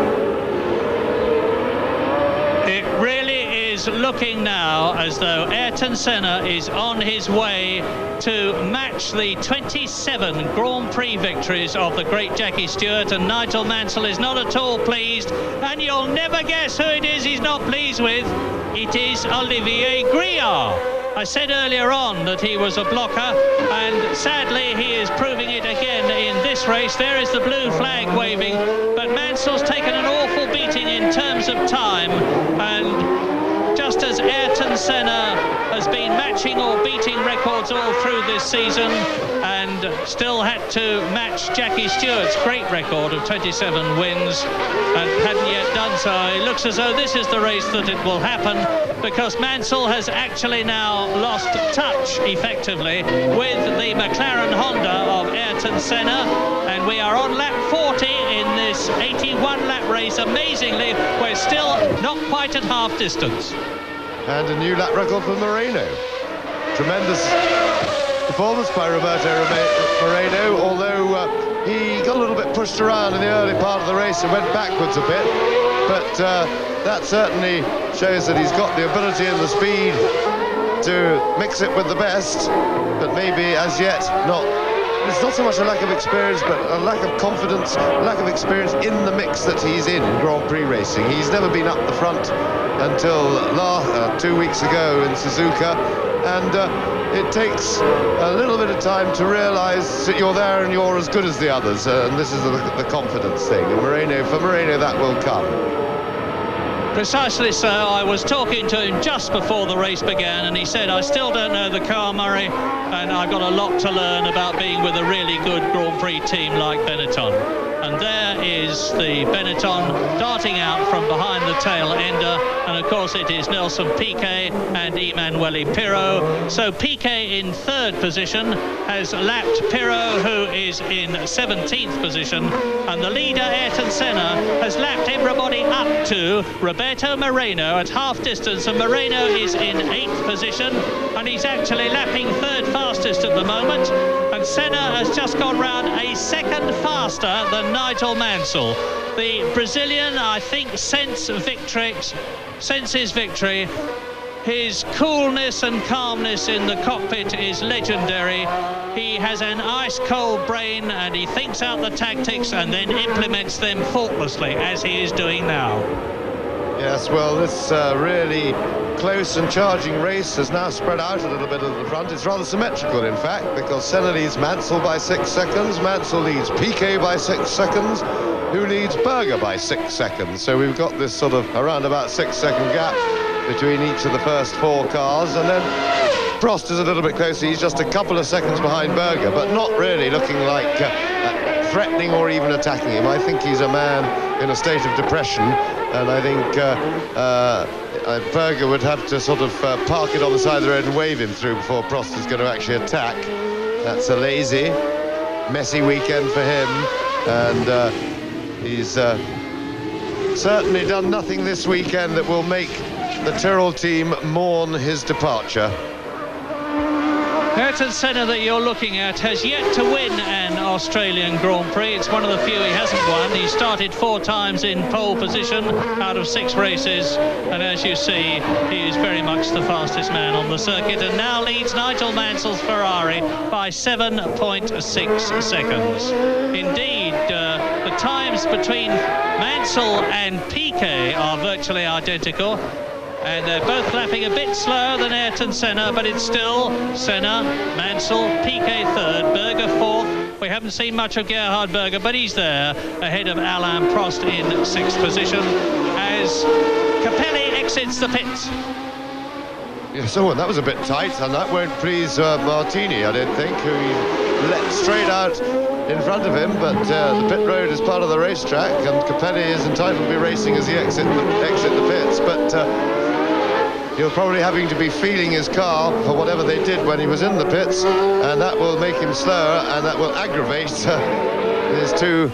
Speaker 1: It really is looking now as though Ayrton Senna is on his way to match the 27 Grand Prix victories of the great Jackie Stewart, and Nigel Mansell is not at all pleased, and you'll never guess who it is he's not pleased with. It is Olivier Grilliard. I said earlier on that he was a blocker, and sadly he is proving it again in this race. There is the blue flag waving, but Mansell's taken an awful beating in terms of time, and just as Ayrton Senna has been matching or beating records all through this season and still had to match Jackie Stewart's great record of 27 wins and hadn't yet done so, it looks as though this is the race that it will happen, because Mansell has actually now lost touch effectively with the McLaren Honda of Ayrton Senna, and we are on lap 40 in this 81 lap race. Amazingly, we're still not quite at half distance.
Speaker 2: And a new lap record for Moreno. Tremendous performance by Roberto Moreno, although he got a little bit pushed around in the early part of the race and went backwards a bit, but that certainly shows that he's got the ability and the speed to mix it with the best, but maybe as yet not. It's not so much a lack of experience, but a lack of confidence, lack of experience in the mix that he's in Grand Prix racing. He's never been up the front until 2 weeks ago in Suzuka, and it takes a little bit of time to realise that you're there and you're as good as the others, and this is the confidence thing. And for Moreno, that will come.
Speaker 1: Precisely so. I was talking to him just before the race began, and he said, I still don't know the car, Murray, and I've got a lot to learn about being with a really good Grand Prix team like Benetton. And there is the Benetton darting out from behind the tail ender, and of course it is Nelson Piquet and Emanuele Pirro. So Piquet in third position has lapped Pirro, who is in 17th position, and the leader Ayrton Senna has lapped everybody up to Roberto Moreno at half distance, and Moreno is in 8th position, and he's actually lapping third fastest at the moment, and Senna has just gone round a second faster than Nigel Mansell. The Brazilian, I think, senses his victory. His coolness and calmness in the cockpit is legendary. He has an ice-cold brain, and he thinks out the tactics and then implements them faultlessly, as he is doing now.
Speaker 2: Yes, well, this really close and charging race has now spread out a little bit at the front. It's rather symmetrical, in fact, because Senna leads Mansell by 6 seconds, Mansell leads Piquet by 6 seconds, who leads Berger by 6 seconds. So we've got this sort of around about 6-second gap between each of the first 4 cars, and then Prost is a little bit closer. He's just a couple of seconds behind Berger, but not really looking like threatening or even attacking him. I think he's a man in a state of depression, and I think Berger would have to sort of park it on the side of the road and wave him through before Prost is going to actually attack. That's a lazy, messy weekend for him, and he's certainly done nothing this weekend that will make the Tyrrell team mourn his departure.
Speaker 1: Ayrton Senna that you're looking at has yet to win an Australian Grand Prix. It's one of the few he hasn't won. He started 4 times in pole position out of 6 races, and as you see, he is very much the fastest man on the circuit, and now leads Nigel Mansell's Ferrari by 7.6 seconds. Indeed, the times between Mansell and Piquet are virtually identical, and they're both lapping a bit slower than Ayrton Senna, but it's still Senna, Mansell, Piquet third, Berger fourth. We haven't seen much of Gerhard Berger, but he's there ahead of Alain Prost in 6th position as Capelli exits the pits.
Speaker 2: Yeah, so that was a bit tight, and that won't please Martini, I don't think, who he let straight out in front of him, but the pit road is part of the racetrack, and Capelli is entitled to be racing as he exit the pits, but he'll probably having to be feeling his car for whatever they did when he was in the pits, and that will make him slower, and that will aggravate his 2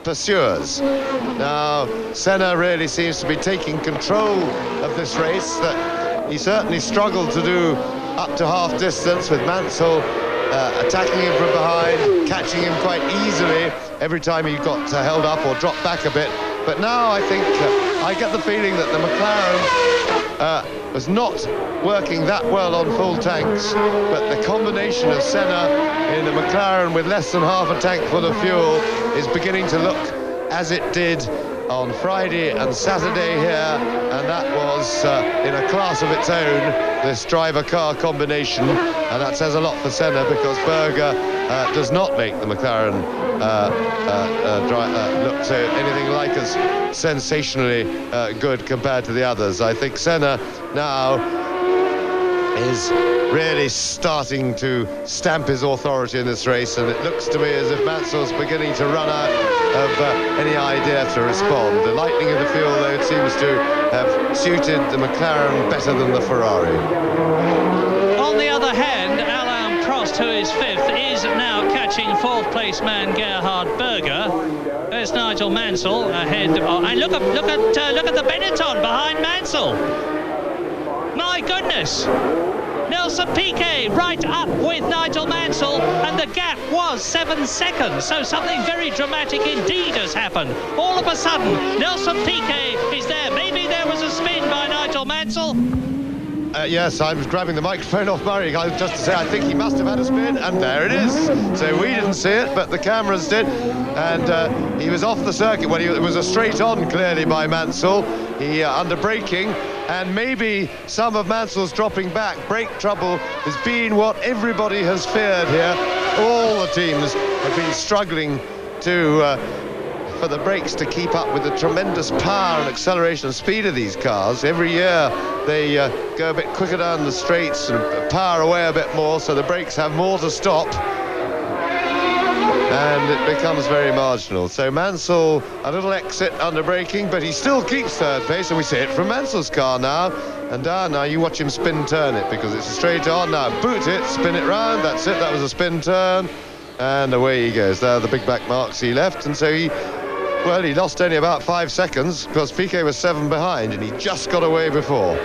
Speaker 2: pursuers. Now, Senna really seems to be taking control of this race, that he certainly struggled to do up to half distance, with Mansell attacking him from behind, catching him quite easily every time he got held up or dropped back a bit. But now I think I get the feeling that the McLaren was not working that well on full tanks, but the combination of Senna in a McLaren with less than half a tank full of fuel is beginning to look as it did on Friday and Saturday here, and that was in a class of its own, this driver-car combination, and that says a lot for Senna, because Berger does not make the McLaren look so anything like as sensationally good compared to the others. I think Senna now is really starting to stamp his authority in this race, and it looks to me as if Mansell's beginning to run out of any idea to respond. The lightening of the fuel, though, it seems to have suited the McLaren better than the Ferrari.
Speaker 1: On the other hand, Alain Prost, who is 5th, is now catching 4th place man Gerhard Berger. There's Nigel Mansell ahead, and look at the Benetton behind Mansell. My goodness! Nelson Piquet right up with Nigel Mansell, and the gap was 7 seconds, so something very dramatic indeed has happened. All of a sudden, Nelson Piquet is there. Maybe there was a spin by Nigel Mansell.
Speaker 2: Yes, I was grabbing the microphone off Murray just to say I think he must have had a spin, and there it is. So we didn't see it, but the cameras did, and he was off the circuit when it was a straight on clearly by Mansell. He under braking, and maybe some of Mansell's dropping back. Brake trouble has been what everybody has feared here. All the teams have been struggling for the brakes to keep up with the tremendous power and acceleration and speed of these cars. Every year they go a bit quicker down the straights and power away a bit more, so the brakes have more to stop, and it becomes very marginal. So Mansell, a little exit under braking, but he still keeps 3rd place, and we see it from Mansell's car now. And now you watch him spin turn it, because it's a straight on. Now boot it, spin it round, that's it, that was a spin turn, and away he goes. There are the big back marks he left, and so he lost only about 5 seconds, because Piquet was 7 behind, and he just got away before.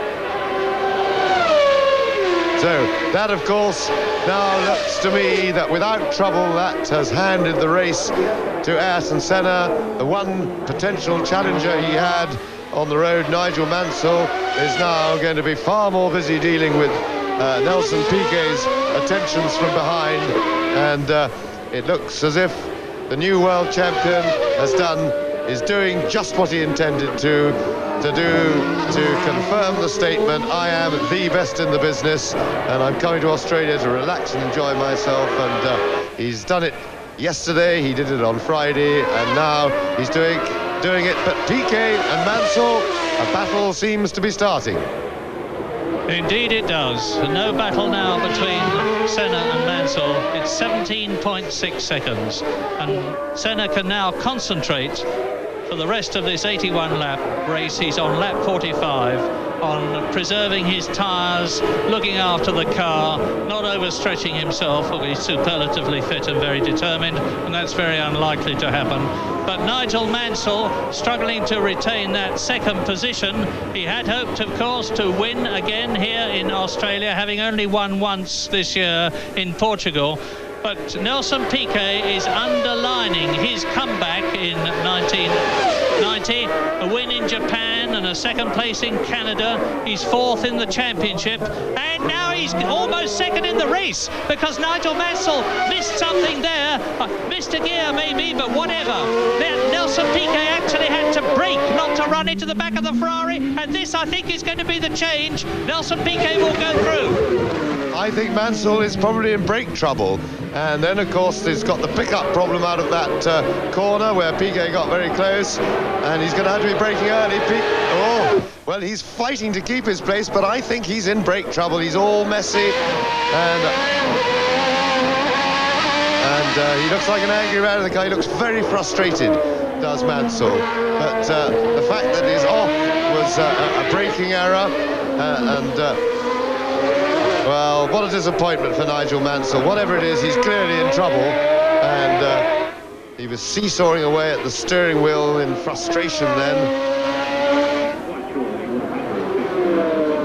Speaker 2: So that, of course, now looks to me that without trouble that has handed the race to Ayrton Senna. The one potential challenger he had on the road, Nigel Mansell, is now going to be far more busy dealing with Nelson Piquet's attentions from behind, and it looks as if the new world champion is doing just what he intended to confirm the statement, I am the best in the business, and I'm coming to Australia to relax and enjoy myself. And he's done it yesterday, he did it on Friday, and now he's doing it. But Piquet and Mansell, a battle seems to be starting.
Speaker 1: Indeed it does. No battle now between Senna and Mansell. It's 17.6 seconds, and Senna can now concentrate for for the rest of this 81 lap race. He's on lap 45, on preserving his tyres, looking after the car, not overstretching himself. He's superlatively fit and very determined, and that's very unlikely to happen. But Nigel Mansell struggling to retain that second position. He had hoped, of course, to win again here in Australia, having only won once this year in Portugal. But Nelson Piquet is underlining his comeback in 1990, a win in Japan and a second place in Canada. He's fourth in the championship, and now he's almost second in the race because Nigel Mansell missed something there, missed a gear maybe, but whatever. Nelson Piquet actually had to brake not to run into the back of the Ferrari, and this, I think, is going to be the change. Nelson Piquet will go through.
Speaker 2: I think Mansell is probably in brake trouble, and then of course he's got the pickup problem out of that corner where Piquet got very close, and he's going to have to be braking early. Well, he's fighting to keep his place, but I think he's in brake trouble. He's all messy, and he looks like an angry man in the car. He looks very frustrated, does Mansell. But the fact that he's off was a braking error, well, what a disappointment for Nigel Mansell. Whatever it is, he's clearly in trouble, and he was seesawing away at the steering wheel in frustration then.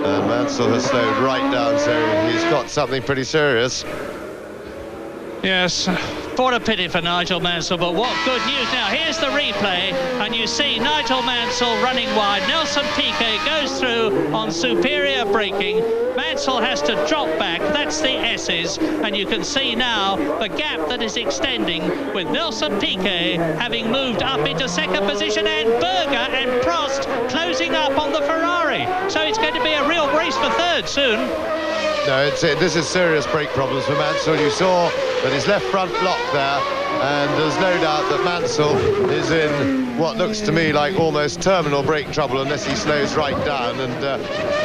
Speaker 2: And Mansell has slowed right down, so he's got something pretty serious.
Speaker 1: Yes, what a pity for Nigel Mansell, but what good news. Now, here's the replay, and you see Nigel Mansell running wide. Nelson Piquet goes through on superior braking. Mansell has to drop back. That's the S's, and you can see now the gap that is extending with Nelson Piquet having moved up into second position, and Berger and Prost closing up on the Ferrari. So it's going to be a real race for third soon.
Speaker 2: No, this is serious brake problems for Mansell. You saw that his left front locked there, and there's no doubt that Mansell is in what looks to me like almost terminal brake trouble unless he slows right down, and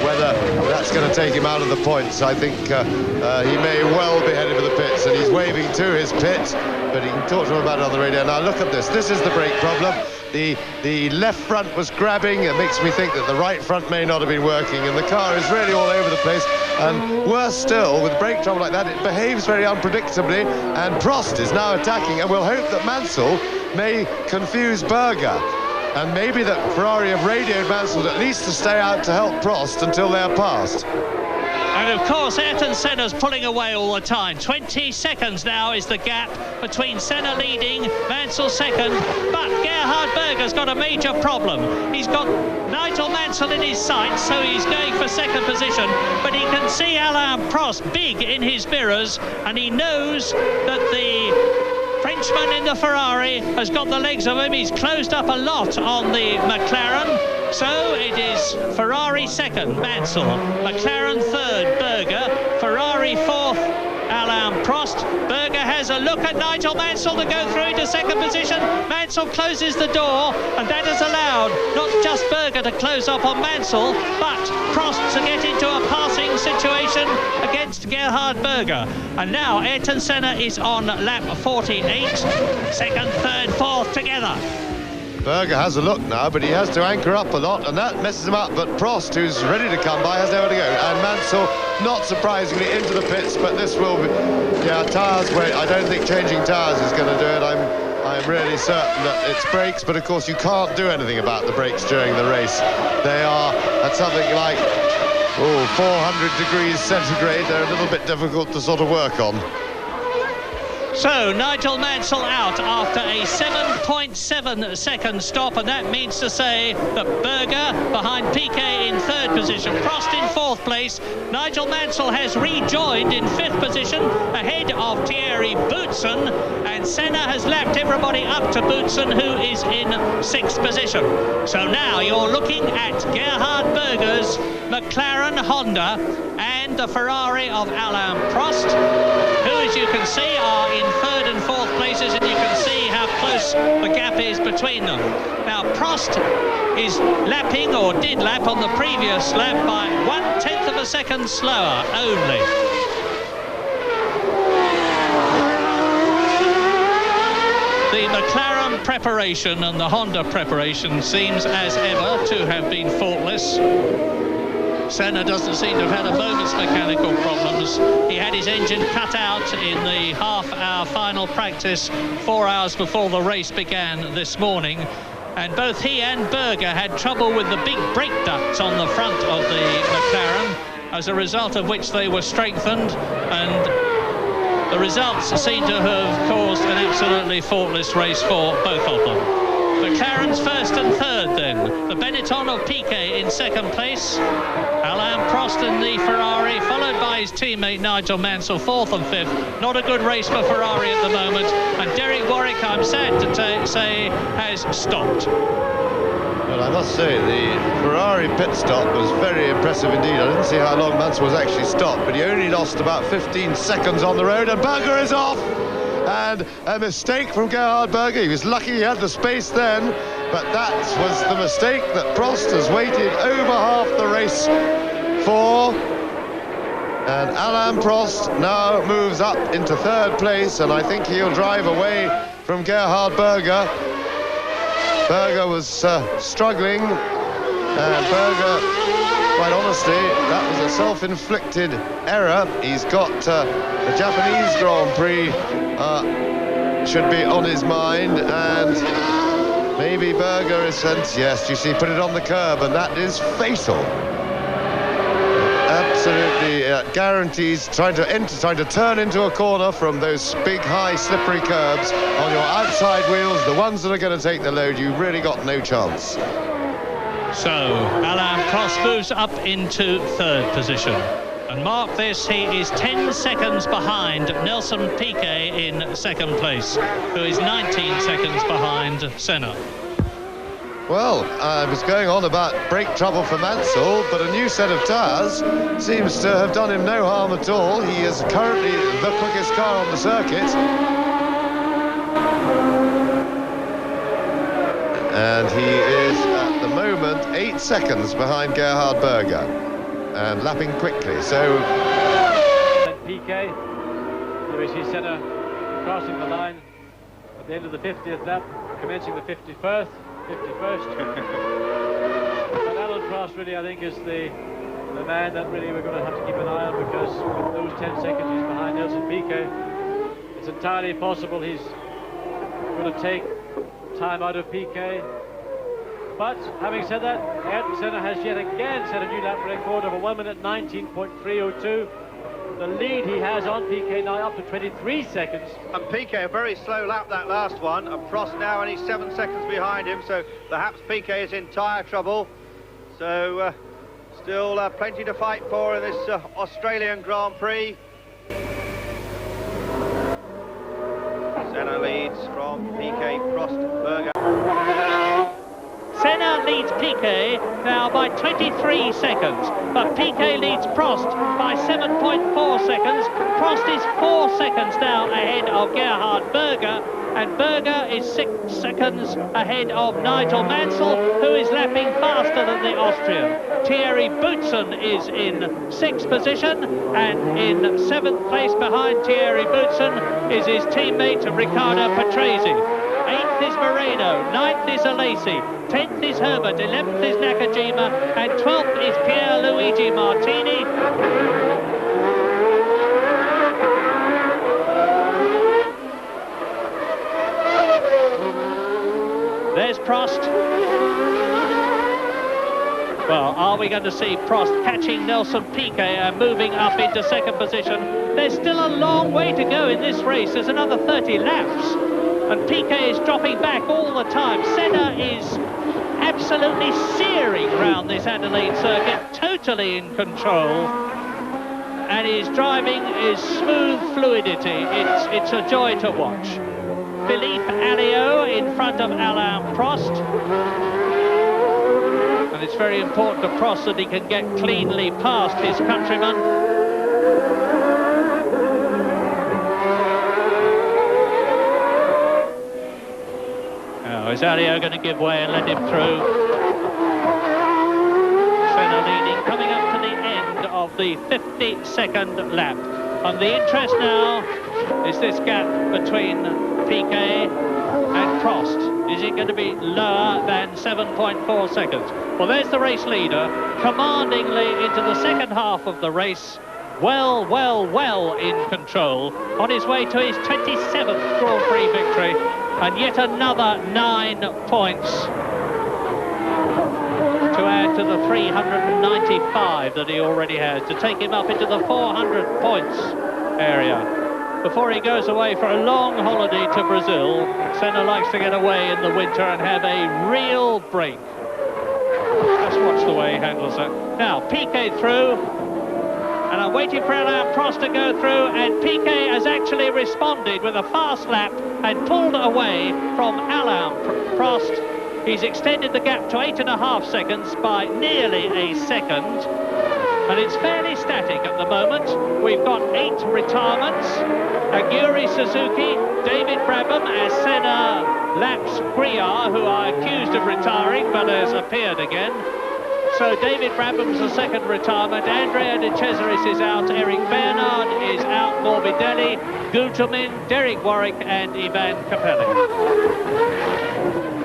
Speaker 2: whether that's going to take him out of the points, I think he may well be headed for the pits, and he's waving to his pit, but he can talk to him about it on the radio. Now look at this. This is the brake problem. The left front was grabbing. It makes me think that the right front may not have been working, and the car is really all over the place. And worse still, with brake trouble like that, it behaves very unpredictably, and Prost is now attacking, and we'll hope that Mansell may confuse Berger, and maybe that Ferrari have radioed Mansell at least to stay out to help Prost until they're passed.
Speaker 1: And of course, Ayrton Senna's pulling away all the time. 20 seconds now is the gap between Senna leading, Mansell second. But Gerhard Berger's got a major problem. He's got Nigel Mansell in his sights, so he's going for second position. But he can see Alain Prost big in his mirrors, and he knows that the Frenchman in the Ferrari has got the legs of him. He's closed up a lot on the McLaren. So it is Ferrari second, Mansell, McLaren third, Berger, Ferrari fourth, Alain Prost. Berger has a look at Nigel Mansell to go through into second position. Mansell closes the door, and that has allowed not just Berger to close up on Mansell, but Prost to get into a passing situation against Gerhard Berger. And now Ayrton Senna is on lap 48, second, third, fourth together.
Speaker 2: Berger has a look now, but he has to anchor up a lot, and that messes him up. But Prost, who's ready to come by, has nowhere to go. And Mansell, not surprisingly, into the pits, but this will be... Yeah, tyres, I don't think changing tyres is going to do it. I'm really certain that it's brakes, but of course you can't do anything about the brakes during the race. They are at something like 400 degrees centigrade. They're a little bit difficult to sort of work on.
Speaker 1: So Nigel Mansell out after a 7.7 second stop, and that means to say that Berger behind Piquet in third position, Prost in fourth place. Nigel Mansell has rejoined in fifth position ahead of Thierry Boutsen, and Senna has lapped everybody up to Boutsen, who is in sixth position. So now you're looking at Gerhard Berger's McLaren Honda and the Ferrari of Alain Prost, who, as you can see, are in third and fourth places, and you can see how close the gap is between them. Now Prost is lapping, or did lap on the previous lap, by 1/10 of a second slower only. The McLaren preparation, and the Honda preparation seems as ever to have been faultless. Senna doesn't seem to have had a moment's mechanical problems. He had his engine cut out in the half-hour final practice 4 hours before the race began this morning, and both he and Berger had trouble with the big brake ducts on the front of the McLaren, as a result of which they were strengthened, and the results seem to have caused an absolutely faultless race for both of them. McLaren's first and third then. The Benetton of Piquet in second place. Alain Prost in the Ferrari, followed by his teammate Nigel Mansell, fourth and fifth. Not a good race for Ferrari at the moment. And Derek Warwick, I'm sad to say, has stopped.
Speaker 2: Well, I must say, the Ferrari pit stop was very impressive indeed. I didn't see how long Mansell was actually stopped, but he only lost about 15 seconds on the road, and Berger is off! And a mistake from Gerhard Berger. He was lucky he had the space then, but that was the mistake that Prost has waited over half the race for. And Alain Prost now moves up into third place, and I think he'll drive away from Gerhard Berger. Berger was struggling, and Berger, quite honestly, that was a self-inflicted error. He's got the Japanese Grand Prix should be on his mind, and maybe Berger is sent. Yes, you see, put it on the curb, and that is fatal. Absolutely guarantees trying to turn into a corner from those big, high, slippery curbs on your outside wheels, the ones that are going to take the load. You really got no chance.
Speaker 1: So Alain Prost moves up into third position, and mark this, he is 10 seconds behind Nelson Piquet in second place, who is 19 seconds behind Senna.
Speaker 2: Well, I was going on about brake trouble for Mansell, but a new set of tyres seems to have done him no harm at all. He is currently the quickest car on the circuit. And he is, at the moment, 8 seconds behind Gerhard Berger, and lapping quickly, so...
Speaker 4: Piquet, there we see Senna crossing the line at the end of the 50th lap, commencing the 51st. But Alain Prost really, I think, is the man that really we're going to have to keep an eye on, because with those 10 seconds he's behind Nelson Piquet. It's entirely possible he's going to take time out of Piquet. But having said that, Ayrton Senna has yet again set a new lap record of a 1 minute 19.302. The lead he has on Piquet now up to 23 seconds.
Speaker 3: And Piquet, a very slow lap that last one, and Prost now only 7 seconds behind him, so perhaps Piquet is in tyre trouble. So still plenty to fight for in this Australian Grand Prix. Senna leads from Piquet, Prost, Berger.
Speaker 1: Senna leads Piquet now by 23 seconds, but Piquet leads Prost by 7.4 seconds. Prost is 4 seconds now ahead of Gerhard Berger, and Berger is 6 seconds ahead of Nigel Mansell, who is lapping faster than the Austrian. Thierry Boutsen is in 6th position, and in 7th place behind Thierry Boutsen is his teammate Riccardo Patrese. 8th is Moreno, 9th is Alesi, 10th is Herbert, 11th is Nakajima, and 12th is Pierluigi Martini. There's Prost. Well, are we going to see Prost catching Nelson Piquet and moving up into second position? There's still a long way to go in this race. There's another 30 laps. And Piquet is dropping back all the time. Senna is absolutely searing round this Adelaide circuit, totally in control. And his driving is smooth fluidity. It's a joy to watch. Philippe Alliot in front of Alain Prost. And it's very important to Prost that he can get cleanly past his countryman. Is Alliot going to give way and let him through? Senna leading, coming up to the end of the 52nd lap. And the interest now is this gap between Piquet and Prost. Is it going to be lower than 7.4 seconds? Well, there's the race leader, commandingly into the second half of the race. Well in control, on his way to his 27th Grand Prix victory, and yet another 9 points to add to the 395 that he already has, to take him up into the 400 points area. Before he goes away for a long holiday to Brazil, Senna likes to get away in the winter and have a real break. Just watch the way he handles it. Now, Piquet through, and I'm waiting for Alain Prost to go through, and Piquet has actually responded with a fast lap and pulled away from Alain Prost. He's extended the gap to 8.5 seconds by nearly a second, and it's fairly static at the moment. We've got 8 retirements. Aguri Suzuki, David Brabham as Senna laps Briard, who are accused of retiring but has appeared again. So David Brabham's the second retirement. Andrea De Cesaris is out. Eric Bernard is out. Morbidelli, Guterman, Derek Warwick and Ivan Capelli.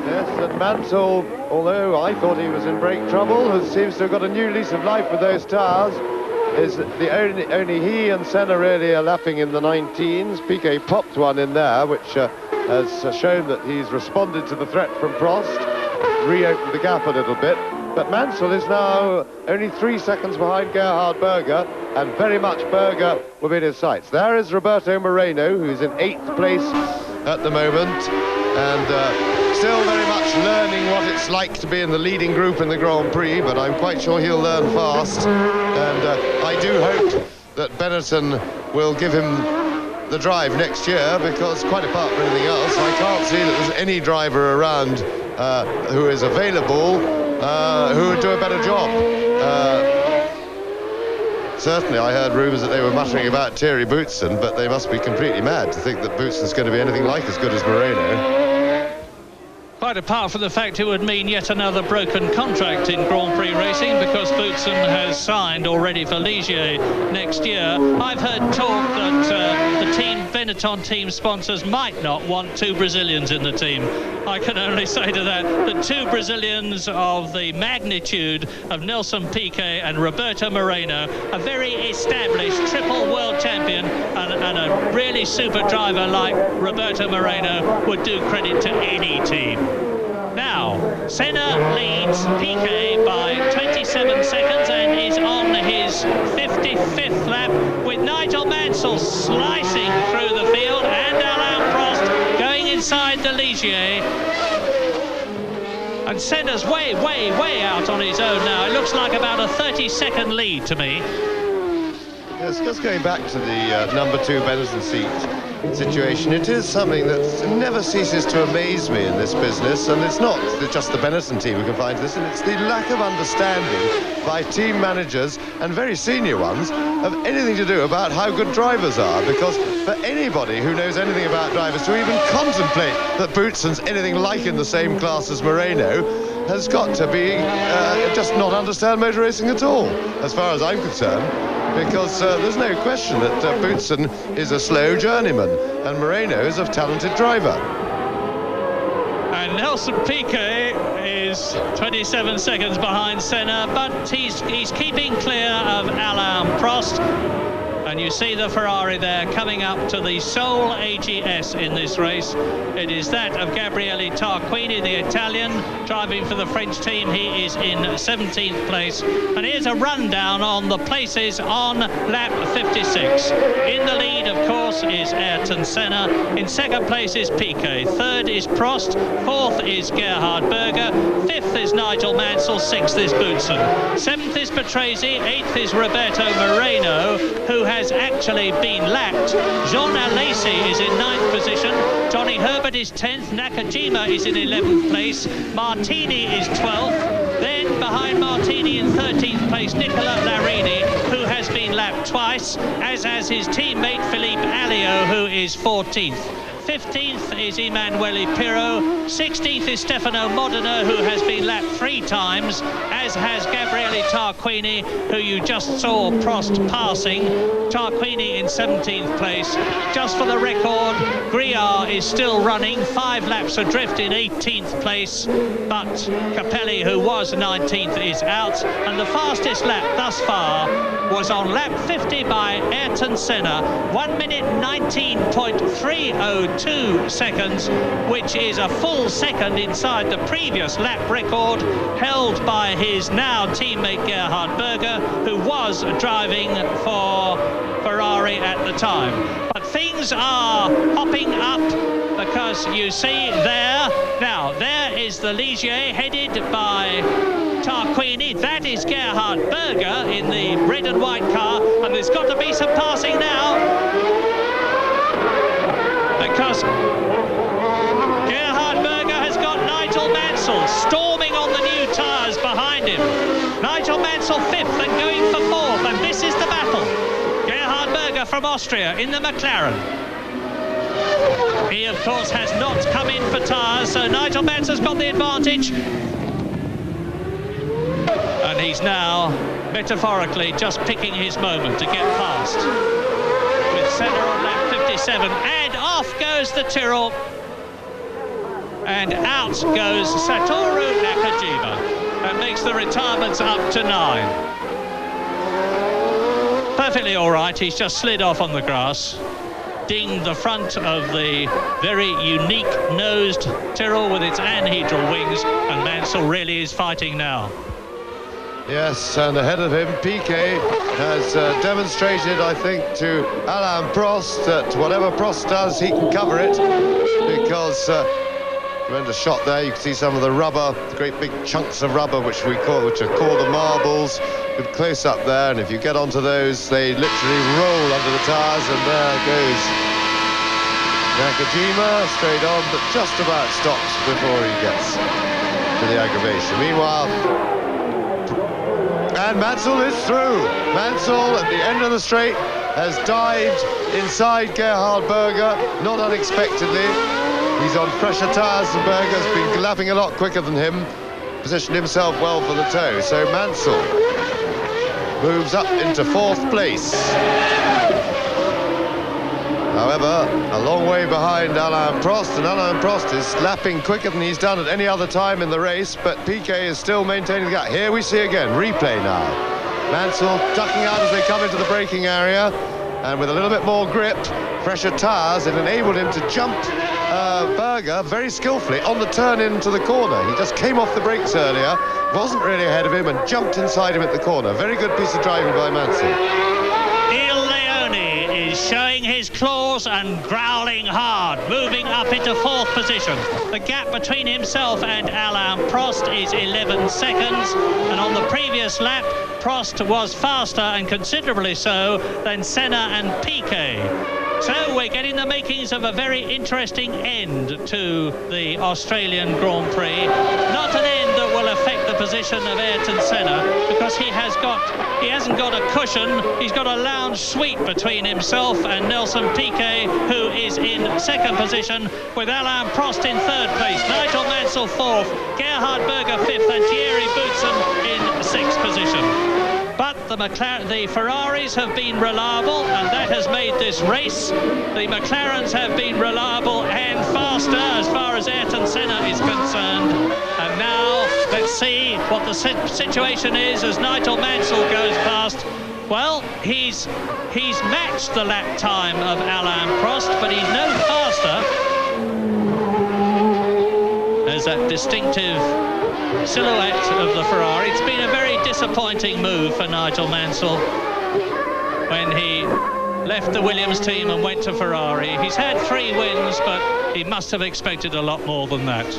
Speaker 2: Yes, and Mansell, although I thought he was in brake trouble, seems to have got a new lease of life with those tyres. Is the only he and Senna really are lapping in the 19s. Piquet popped one in there, which has shown that he's responded to the threat from Prost, reopened the gap a little bit. But Mansell is now only 3 seconds behind Gerhard Berger, and very much Berger within his sights. There is Roberto Moreno, who's in 8th place at the moment, and still very much learning what it's like to be in the leading group in the Grand Prix, but I'm quite sure he'll learn fast. And I do hope that Benetton will give him the drive next year, because quite apart from anything else, I can't see that there's any driver around who is available who would do a better job. Certainly I heard rumours that they were muttering about Thierry Boutsen, but they must be completely mad to think that Boutsen's going to be anything like as good as Moreno.
Speaker 1: Quite apart from the fact it would mean yet another broken contract in Grand Prix racing, because Boutsen has signed already for Ligier next year. I've heard talk that the team Benetton team sponsors might not want 2 Brazilians in the team. I can only say to that 2 Brazilians of the magnitude of Nelson Piquet and Roberto Moreno, a very established triple world champion and a really super driver like Roberto Moreno would do credit to any team. Now, Senna leads Piquet by 27 seconds and is on his 55th lap, with Nigel Mansell slicing through the field and Alain Prost going inside the Ligier. And Senna's way out on his own now. It looks like about a 30-second lead to me.
Speaker 2: Yes, just going back to the number 2 Benetton seat situation, it is something that never ceases to amaze me in this business, and it's not just the Benetton team who can find this, and it's the lack of understanding by team managers and very senior ones of anything to do about how good drivers are, because for anybody who knows anything about drivers to even contemplate that Boutsen's anything like in the same class as Moreno has got to be just not understand motor racing at all, as far as I'm concerned. Because there's no question that Boutsen is a slow journeyman and Moreno is a talented driver.
Speaker 1: And Nelson Piquet is 27 seconds behind Senna, but he's keeping clear of Alain Prost. And you see the Ferrari there coming up to the sole AGS in this race. It is that of Gabriele Tarquini, the Italian, driving for the French team. He is in 17th place. And here's a rundown on the places on lap 56. In the lead, of course, is Ayrton Senna. In second place is Piquet. Third is Prost. Fourth is Gerhard Berger. Fifth is Nigel Mansell. Sixth is Boutsen. Seventh is Patrese. Eighth is Roberto Moreno, who has actually been lapped. Jean Alesi is in 9th position. Johnny Herbert is 10th. Nakajima is in 11th place. Martini is 12th. Then behind Martini in 13th place, Nicola Larini, who has been lapped twice, as has his teammate Philippe Alliot, who is 14th. 15th is Emanuele Pirro. 16th is Stefano Modena, who has been lapped 3 times, as as has Gabriele Tarquini, who you just saw Prost passing. Tarquini in 17th place. Just for the record, Grilliard is still running, 5 laps adrift in 18th place, but Capelli, who was 19th, is out, and the fastest lap thus far was on lap 50 by Ayrton Senna, 1 minute 19.302 seconds, which is a full second inside the previous lap record held by his now teammate Gerhard Berger, who was driving for Ferrari at the time. But things are hopping up, because you see there, now there is the Ligier headed by Tarquini. That is Gerhard Berger in the red and white car, and there's got to be some passing now, because Gerhard Berger has got Nigel Mansell storming on the new tyres behind him. Nigel Mansell 5th and going for 4th, and this is the battle. Gerhard Berger from Austria in the McLaren. He, of course, has not come in for tyres, so Nigel Mansell's got the advantage. And he's now, metaphorically, just picking his moment to get past. With Senna on lap 57, and off goes the Tyrrell. And out goes Satoru Nakajima. That makes the retirements up to 9. Perfectly all right, he's just slid off on the grass, dinged the front of the very unique nosed Tyrrell with its anhedral wings, and Mansell really is fighting now.
Speaker 2: Yes, and ahead of him, Piquet has demonstrated, I think, to Alain Prost that whatever Prost does, he can cover it, because tremendous shot there. You can see some of the rubber, the great big chunks of rubber, which are called the marbles. Good close up there, and if you get onto those, they literally roll under the tires, and there goes Nakajima straight on, but just about stops before he gets to the aggravation. Meanwhile, and Mansell is through. Mansell at the end of the straight has dived inside Gerhard Berger, not unexpectedly. He's on fresher tyres, and Berger's been lapping a lot quicker than him, positioned himself well for the toe. So Mansell moves up into 4th place. However, a long way behind Alain Prost, and Alain Prost is lapping quicker than he's done at any other time in the race, but Piquet is still maintaining the gap. Here we see again, replay now. Mansell ducking out as they come into the braking area, and with a little bit more grip, fresher tyres, it enabled him to jump Berger very skillfully on the turn into the corner. He just came off the brakes earlier, wasn't really ahead of him, and jumped inside him at the corner. Very good piece of driving by Mansell.
Speaker 1: Il Leone is showing his claws and growling hard, moving up into 4th position. The gap between himself and Alain Prost is 11 seconds, and on the previous lap, Prost was faster, and considerably so, than Senna and Piquet. So we're getting the makings of a very interesting end to the Australian Grand Prix. Not an end that will affect the position of Ayrton Senna, because he hasn't got a cushion. He's got a lounge suite between himself and Nelson Piquet, who is in 2nd position, with Alain Prost in 3rd place, Nigel Mansell 4th, Gerhard Berger 5th, and Thierry Boutsen in 6th position. But the Ferraris have been reliable, and that has made this race. The McLarens have been reliable and faster as far as Ayrton Senna is concerned. And now let's see what the situation is as Nigel Mansell goes past. Well, he's matched the lap time of Alain Prost, but he's no faster. There's that distinctive silhouette of the Ferrari. It's been a very disappointing move for Nigel Mansell when he left the Williams team and went to Ferrari. He's had 3 wins, but he must have expected a lot more than that.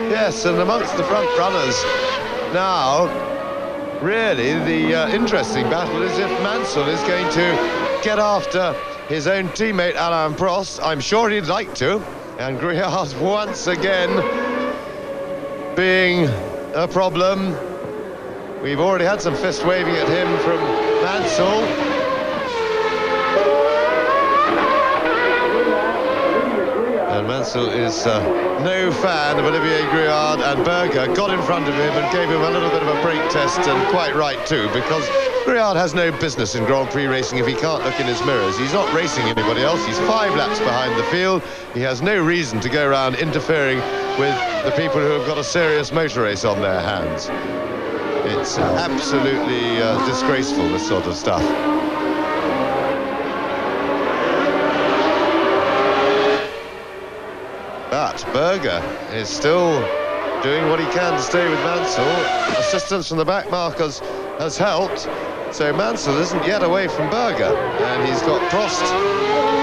Speaker 2: Yes, and amongst the front runners now, really the interesting battle is if Mansell is going to get after his own teammate Alain Prost. I'm sure he'd like to, and Grilliard once again being a problem. We've already had some fist waving at him from Mansell. And Mansell is no fan of Olivier Gruillard, and Berger got in front of him and gave him a little bit of a brake test, and quite right too, because Gruillard has no business in Grand Prix racing if he can't look in his mirrors. He's not racing anybody else. He's 5 laps behind the field. He has no reason to go around interfering with the people who have got a serious motor race on their hands. It's absolutely disgraceful, this sort of stuff. But Berger is still doing what he can to stay with Mansell. Assistance from the back markers has helped. So Mansell isn't yet away from Berger. And he's got Prost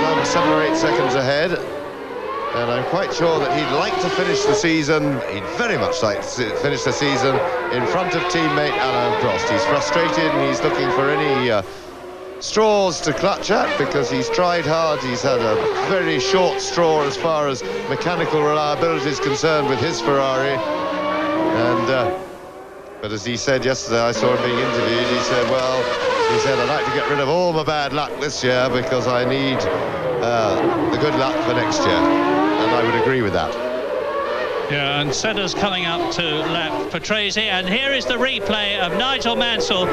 Speaker 2: down 7 or 8 seconds ahead. And I'm quite sure that he'd like to finish the season, he'd very much like to finish the season in front of teammate Alain Prost. He's frustrated and he's looking for any straws to clutch at, because he's tried hard. He's had a very short straw as far as mechanical reliability is concerned with his Ferrari. And but as he said yesterday, I saw him being interviewed, he said, I'd like to get rid of all my bad luck this year because I need the good luck for next year. And I would agree with that.
Speaker 1: Yeah, and Senna's coming up to lap Patrese, and here is the replay of Nigel Mansell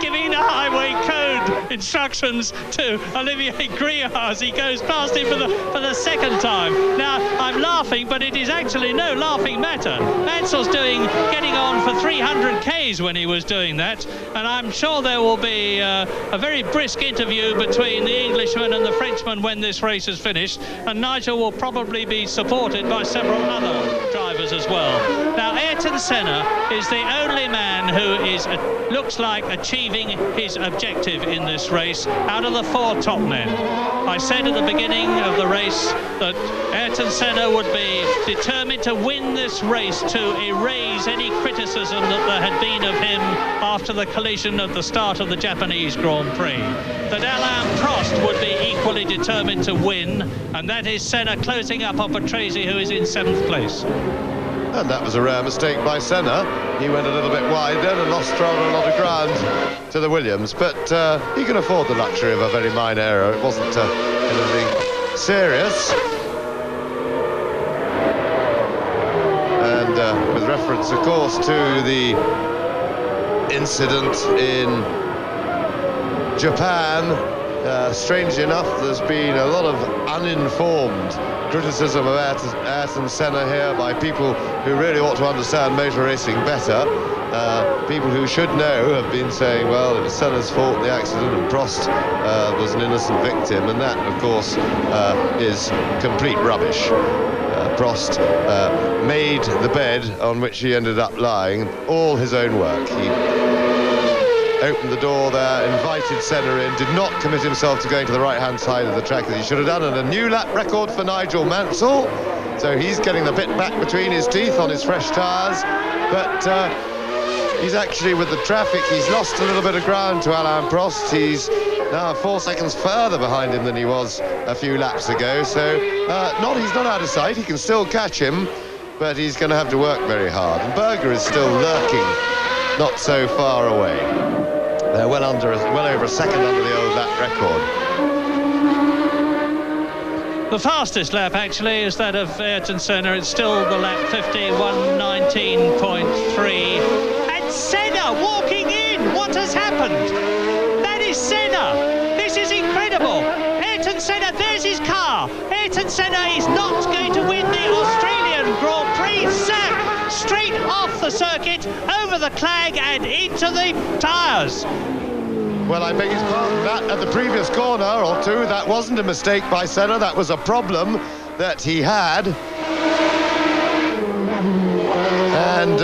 Speaker 1: giving the highway code instructions to Olivier Gruillard as he goes past him for the second time. Now, I'm laughing, but it is actually no laughing matter. Mansell's getting on for 300 Ks when he was doing that, and I'm sure there will be a very brisk interview between the Englishman and the Frenchman when this race is finished, and Nigel will probably be supported by several other drivers as well. Now, Ayrton Senna is the only man who looks like achieving his objective in this race out of the 4 top men. I said at the beginning of the race that Ayrton Senna would be determined to win this race to erase any criticism that there had been of him after the collision at the start of the Japanese Grand Prix. That Alain Prost would be equally determined to win, and that is Senna closing up on Patrese, who is in 7th place.
Speaker 2: And that was a rare mistake by Senna. He went a little bit wide then and lost rather a lot of ground to the Williams, but he can afford the luxury of a very minor error. It wasn't anything serious. And with reference, of course, to the incident in Japan, strangely enough, there's been a lot of uninformed criticism of Ayrton Senna here by people who really ought to understand motor racing better. People who should know have been saying, well, it was Senna's fault, the accident, and Prost was an innocent victim, and that, of course, is complete rubbish. Prost made the bed on which he ended up lying all his own work. He opened the door there, invited Senna in, did not commit himself to going to the right-hand side of the track as he should have done, and a new lap record for Nigel Mansell. So he's getting the bit back between his teeth on his fresh tyres, but he's actually, with the traffic, he's lost a little bit of ground to Alain Prost. He's now 4 seconds further behind him than he was a few laps ago, so he's not out of sight. He can still catch him, but he's going to have to work very hard. And Berger is still lurking, not so far away. They're well over a second under the old lap record.
Speaker 1: The fastest lap, actually, is that of Ayrton Senna. It's still the lap 50, 1:19.3. And Senna walking in! What has happened? That is Senna! This is incredible! Ayrton Senna, there's his car! Ayrton Senna is not going to win the Australian Grand Prix. Zap! Straight off the circuit, over the clag and into the tyres.
Speaker 2: Well, I beg his pardon, that at the previous corner or two, that wasn't a mistake by Senna, that was a problem that he had. And,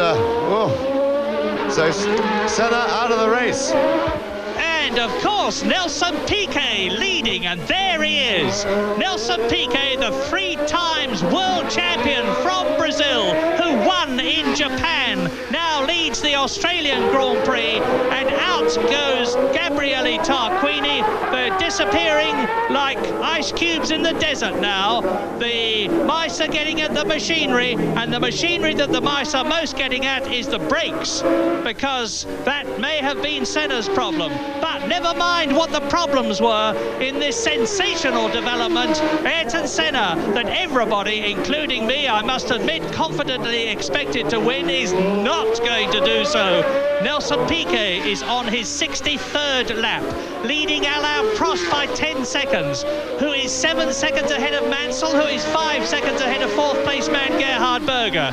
Speaker 2: so Senna out of the race.
Speaker 1: And of course, Nelson Piquet leading, and there he is. Nelson Piquet, the 3 times world champion from Brazil, who won in Japan, now leads wins the Australian Grand Prix, and out goes Gabriele Tarquini. They're disappearing like ice cubes in the desert now. The mice are getting at the machinery, and the machinery that the mice are most getting at is the brakes, because that may have been Senna's problem. But never mind what the problems were in this sensational development. Ayrton Senna, that everybody, including me, I must admit, confidently expected to win, is not going to do so. Nelson Piquet is on his 63rd lap, leading Alain Prost by 10 seconds, who is 7 seconds ahead of Mansell, who is 5 seconds ahead of fourth place man Gerhard Berger.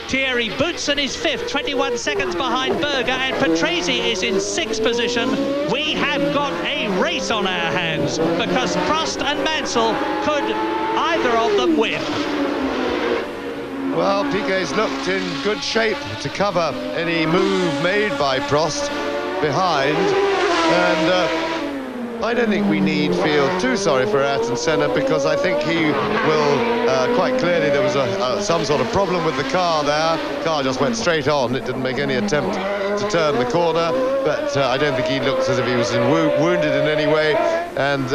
Speaker 1: Thierry Boutsen is fifth, 21 seconds behind Berger, and Patrese is in sixth position. We have got a race on our hands, because Prost and Mansell could either of them win.
Speaker 2: Well, Piquet's looked in good shape to cover any move made by Prost behind, and I don't think we need feel too sorry for Ayrton Senna, because I think he will, quite clearly there was some sort of problem with the car there. The car just went straight on, it didn't make any attempt to turn the corner, but I don't think he looked as if he was wounded in any way, and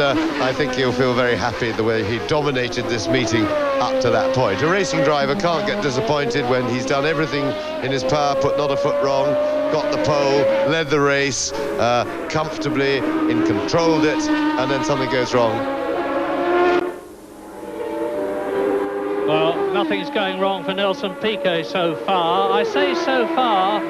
Speaker 2: I think he'll feel very happy the way he dominated this meeting up to that point. A racing driver can't get disappointed when he's done everything in his power, put not a foot wrong, got the pole, led the race comfortably, controlled it, and then something goes wrong.
Speaker 1: Well, nothing's going wrong for Nelson Piquet so far. I say so far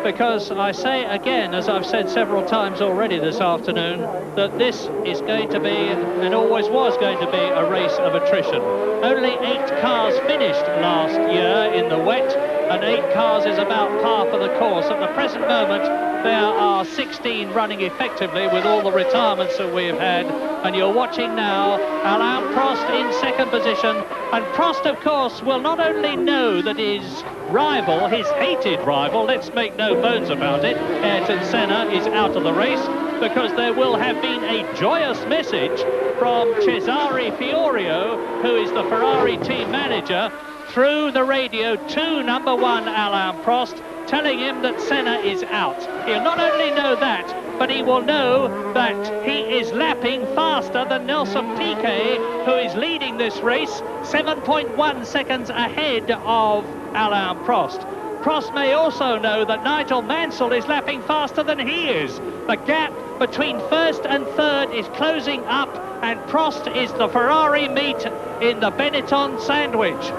Speaker 1: because I say again, as I've said several times already this afternoon, that this is going to be, and always was going to be, a race of attrition. Only 8 cars finished last year in the wet, and 8 cars is about par for the course. At the present moment, there are 16 running effectively with all the retirements that we've had, and you're watching now Alain Prost in second position, and Prost, of course, will not only know that his rival, his hated rival, let's make no bones about it, Ayrton Senna, is out of the race, because there will have been a joyous message from Cesare Fiorio, who is the Ferrari team manager, through the radio to number 1 Alain Prost, telling him that Senna is out. He'll not only know that, but he will know that he is lapping faster than Nelson Piquet, who is leading this race, 7.1 seconds ahead of Alain Prost. Prost may also know that Nigel Mansell is lapping faster than he is. The gap between first and third is closing up, and Prost is the Ferrari meat in the Benetton sandwich.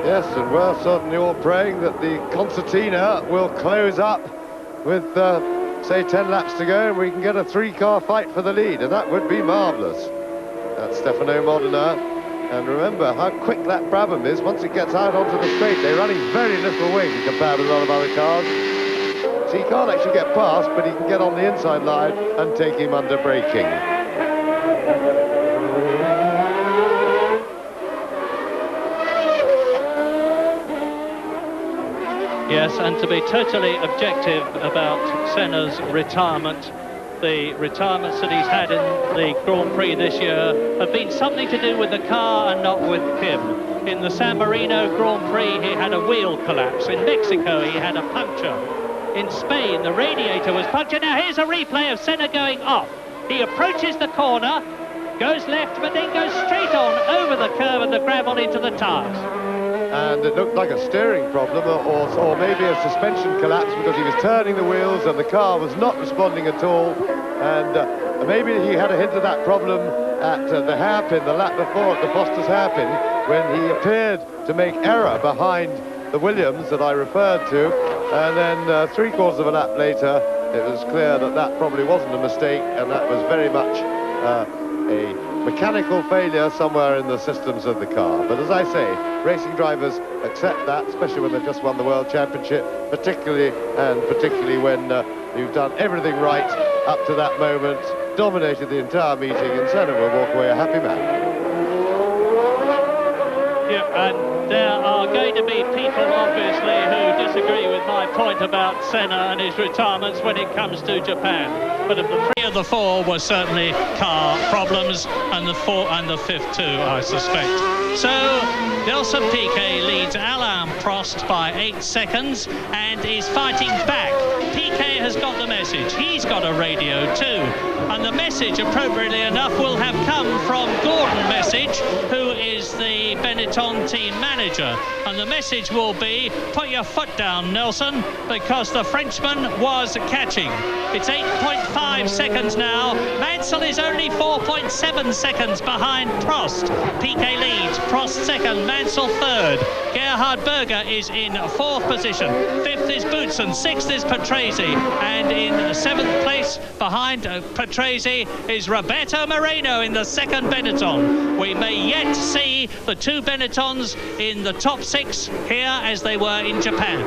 Speaker 2: Yes, and we're certainly all praying that the concertina will close up with, say, 10 laps to go, and we can get a 3-car fight for the lead, and that would be marvellous. That's Stefano Modena. And remember how quick that Brabham is. Once it gets out onto the straight, they're running very little wing compared with a lot of other cars. So he can't actually get past, but he can get on the inside line and take him under braking.
Speaker 1: Yes, and to be totally objective about Senna's retirement, the retirements that he's had in the Grand Prix this year have been something to do with the car and not with him. In the San Marino Grand Prix, he had a wheel collapse. In Mexico, he had a puncture. In Spain, the radiator was punctured. Now, here's a replay of Senna going off. He approaches the corner, goes left, but then goes straight on over the curb and the gravel into the tyres.
Speaker 2: And it looked like a steering problem or maybe a suspension collapse, because he was turning the wheels and the car was not responding at all. And maybe he had a hint of that problem at the hairpin, the lap before at the Foster's hairpin, when he appeared to make error behind the Williams that I referred to. And then 3/4 of a lap later, it was clear that that probably wasn't a mistake, and that was very much a mechanical failure somewhere in the systems of the car. But as I say, racing drivers accept that, especially when they've just won the World Championship, particularly when you've done everything right up to that moment, dominated the entire meeting, and Senna will walk away a happy man.
Speaker 1: Yeah, and there are going to be people, obviously, who disagree with my point about Senna and his retirements when it comes to Japan. But of the 3 of the 4 was certainly car problems, and the 4th and the 5th too, I suspect. So Nelson Piquet leads Alain Prost by 8 seconds and is fighting back. Piquet has got the message. He's got a radio too. And the message, appropriately enough, will have come from Gordon Message, who is the Benetton team manager. And the message will be, put your foot down, Nelson, because the Frenchman was catching. It's 8.5 seconds now. Mansell is only 4.7 seconds behind Prost. Piquet leads, Prost second, Mansell third. Gerhard Berger is in 4th position. 5th is Boutsen, 6th is Patrese, and in 7th place behind Patrese is Roberto Moreno in the 2nd Benetton. We may yet see the 2 Benettons in the top 6 here as they were in Japan.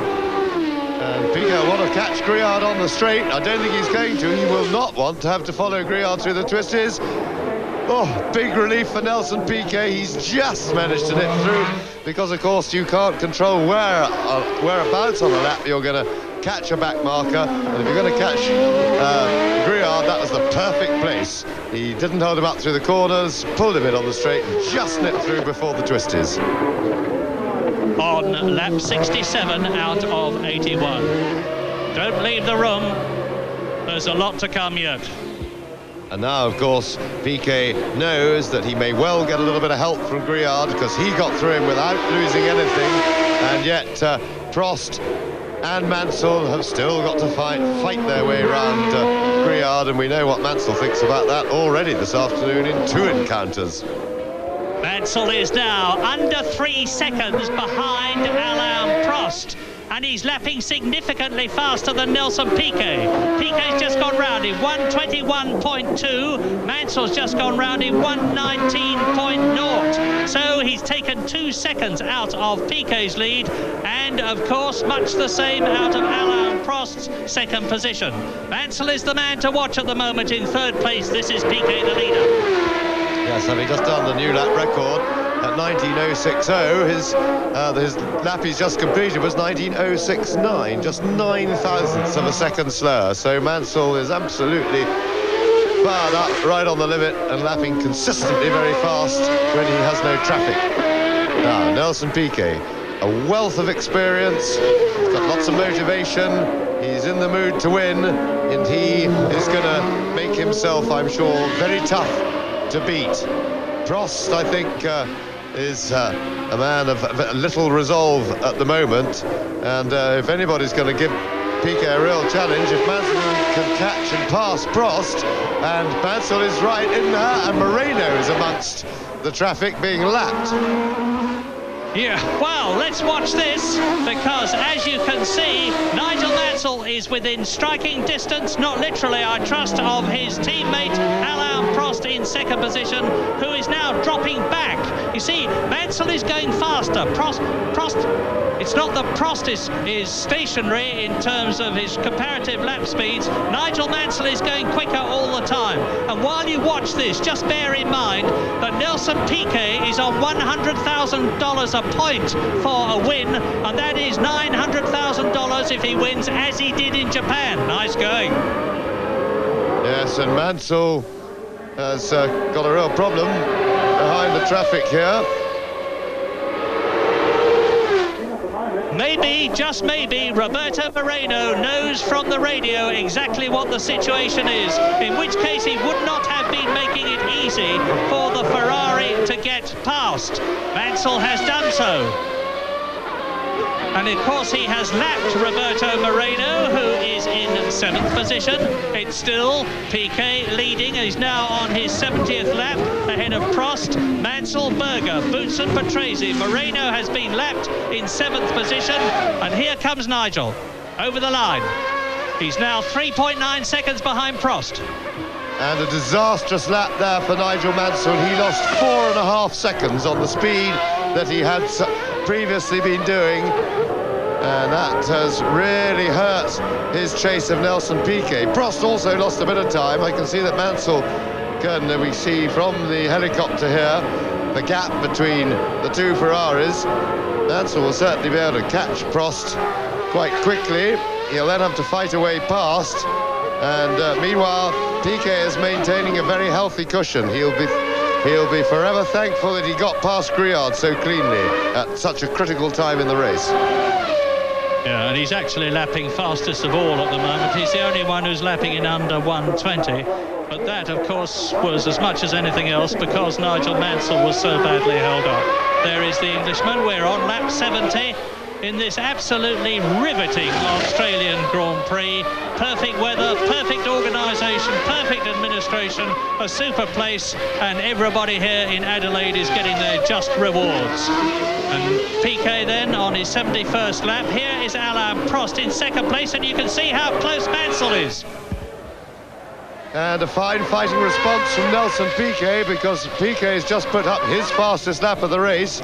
Speaker 2: And Piquet want to catch Griard on the straight. I don't think he's going to. He will not want to have to follow Griard through the twisties. Oh, big relief for Nelson Piquet. He's just managed to nip through because, of course, you can't control whereabouts on the lap you're going to catch a back marker. And if you're going to catch Griard, that was the perfect place. He didn't hold him up through the corners, pulled him in on the straight, and just nipped through before the twisties.
Speaker 1: On lap 67 out of 81. Don't leave the room. There's a lot to come yet.
Speaker 2: And now, of course, Piquet knows that he may well get a little bit of help from Griard because he got through him without losing anything. And yet Prost and Mansell have still got to fight their way around Griard, and we know what Mansell thinks about that already this afternoon in 2 encounters.
Speaker 1: Mansell is now under 3 seconds behind Alain Prost, and he's lapping significantly faster than Nelson Piquet. Piquet's just gone round in 1:21.2. Mansell's just gone round in 1:19.0. So he's taken 2 seconds out of Piquet's lead, and of course much the same out of Alain Prost's 2nd position. Mansell is the man to watch at the moment in 3rd place. This is Piquet, the leader.
Speaker 2: Yes, having just done the new lap record at 19.060, his lap he's just completed was 19.069, just 9 thousandths of a second slower. So Mansell is absolutely fired up, right on the limit, and lapping consistently very fast when he has no traffic. Now, Nelson Piquet, a wealth of experience, he's got lots of motivation, he's in the mood to win, and he is going to make himself, I'm sure, very tough to beat. Prost, I think, is a man of little resolve at the moment, and if anybody's going to give Piquet a real challenge, if Mansell can catch and pass Prost, and Mansell is right in there, and Moreno is amongst the traffic being lapped.
Speaker 1: Yeah, well, let's watch this, because as you can see, Nigel Mansell is within striking distance, not literally, I trust, of his teammate Alain Prost in 2nd position, who is now dropping back. You see, Mansell is going faster. Prost, it's not that Prost is stationary in terms of his comparative lap speeds. Nigel Mansell is going quicker all the time. And while you watch this, just bear in mind that Nelson Piquet is on $100,000 a point for a win, and that is $900,000 if he wins, as he did in Japan. Nice going.
Speaker 2: Yes, and Mansell has got a real problem behind the traffic here.
Speaker 1: Maybe, just maybe, Roberto Moreno knows from the radio exactly what the situation is, in which case he would not have been making it easy for the Ferrari to get past. Mansell has done so. And of course he has lapped Roberto Moreno, who is in 7th position. It's still Piquet leading. He's now on his 70th lap, ahead of Prost, Mansell, Berger, Boutsen, Patrese. Moreno has been lapped in 7th position. And here comes Nigel over the line. He's now 3.9 seconds behind Prost.
Speaker 2: And a disastrous lap there for Nigel Mansell. He lost 4.5 seconds on the speed that he had previously been doing, and that has really hurt his chase of Nelson Piquet. Prost also lost a bit of time. I can see that Mansell, we see from the helicopter here, the gap between the 2 Ferraris. Mansell will certainly be able to catch Prost quite quickly. He'll then have to fight a way past, And meanwhile, Piquet is maintaining a very healthy cushion. He'll be forever thankful that he got past Griard so cleanly at such a critical time in the race.
Speaker 1: Yeah, and he's actually lapping fastest of all at the moment. He's the only one who's lapping in under 1:20. But that, of course, was as much as anything else because Nigel Mansell was so badly held up. There is the Englishman. We're on lap 70 in this absolutely riveting Australian Grand Prix. Perfect weather, perfect organisation, perfect administration, a super place, and everybody here in Adelaide is getting their just rewards. And Piquet then on his 71st lap. Here is Alain Prost in second place, and you can see how close Mansell is.
Speaker 2: And a fine fighting response from Nelson Piquet, because Piquet has just put up his fastest lap of the race.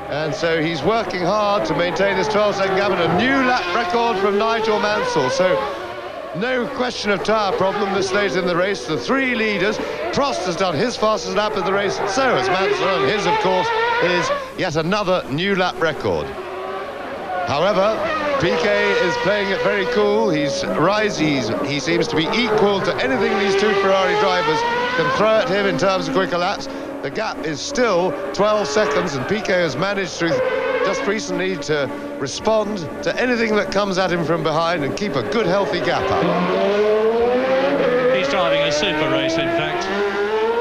Speaker 2: And so he's working hard to maintain this 12-second gap, and a new lap record from Nigel Mansell. So no question of tyre problem this late in the race. The three leaders, Prost has done his fastest lap of the race, so has Mansell, and his, of course, is yet another new lap record. However, Piquet is playing it very cool. He seems to be equal to anything these two Ferrari drivers can throw at him in terms of quicker laps. The gap is still 12 seconds, and Piquet has managed through just recently to respond to anything that comes at him from behind and keep a good, healthy gap up.
Speaker 1: He's driving a super race, in fact.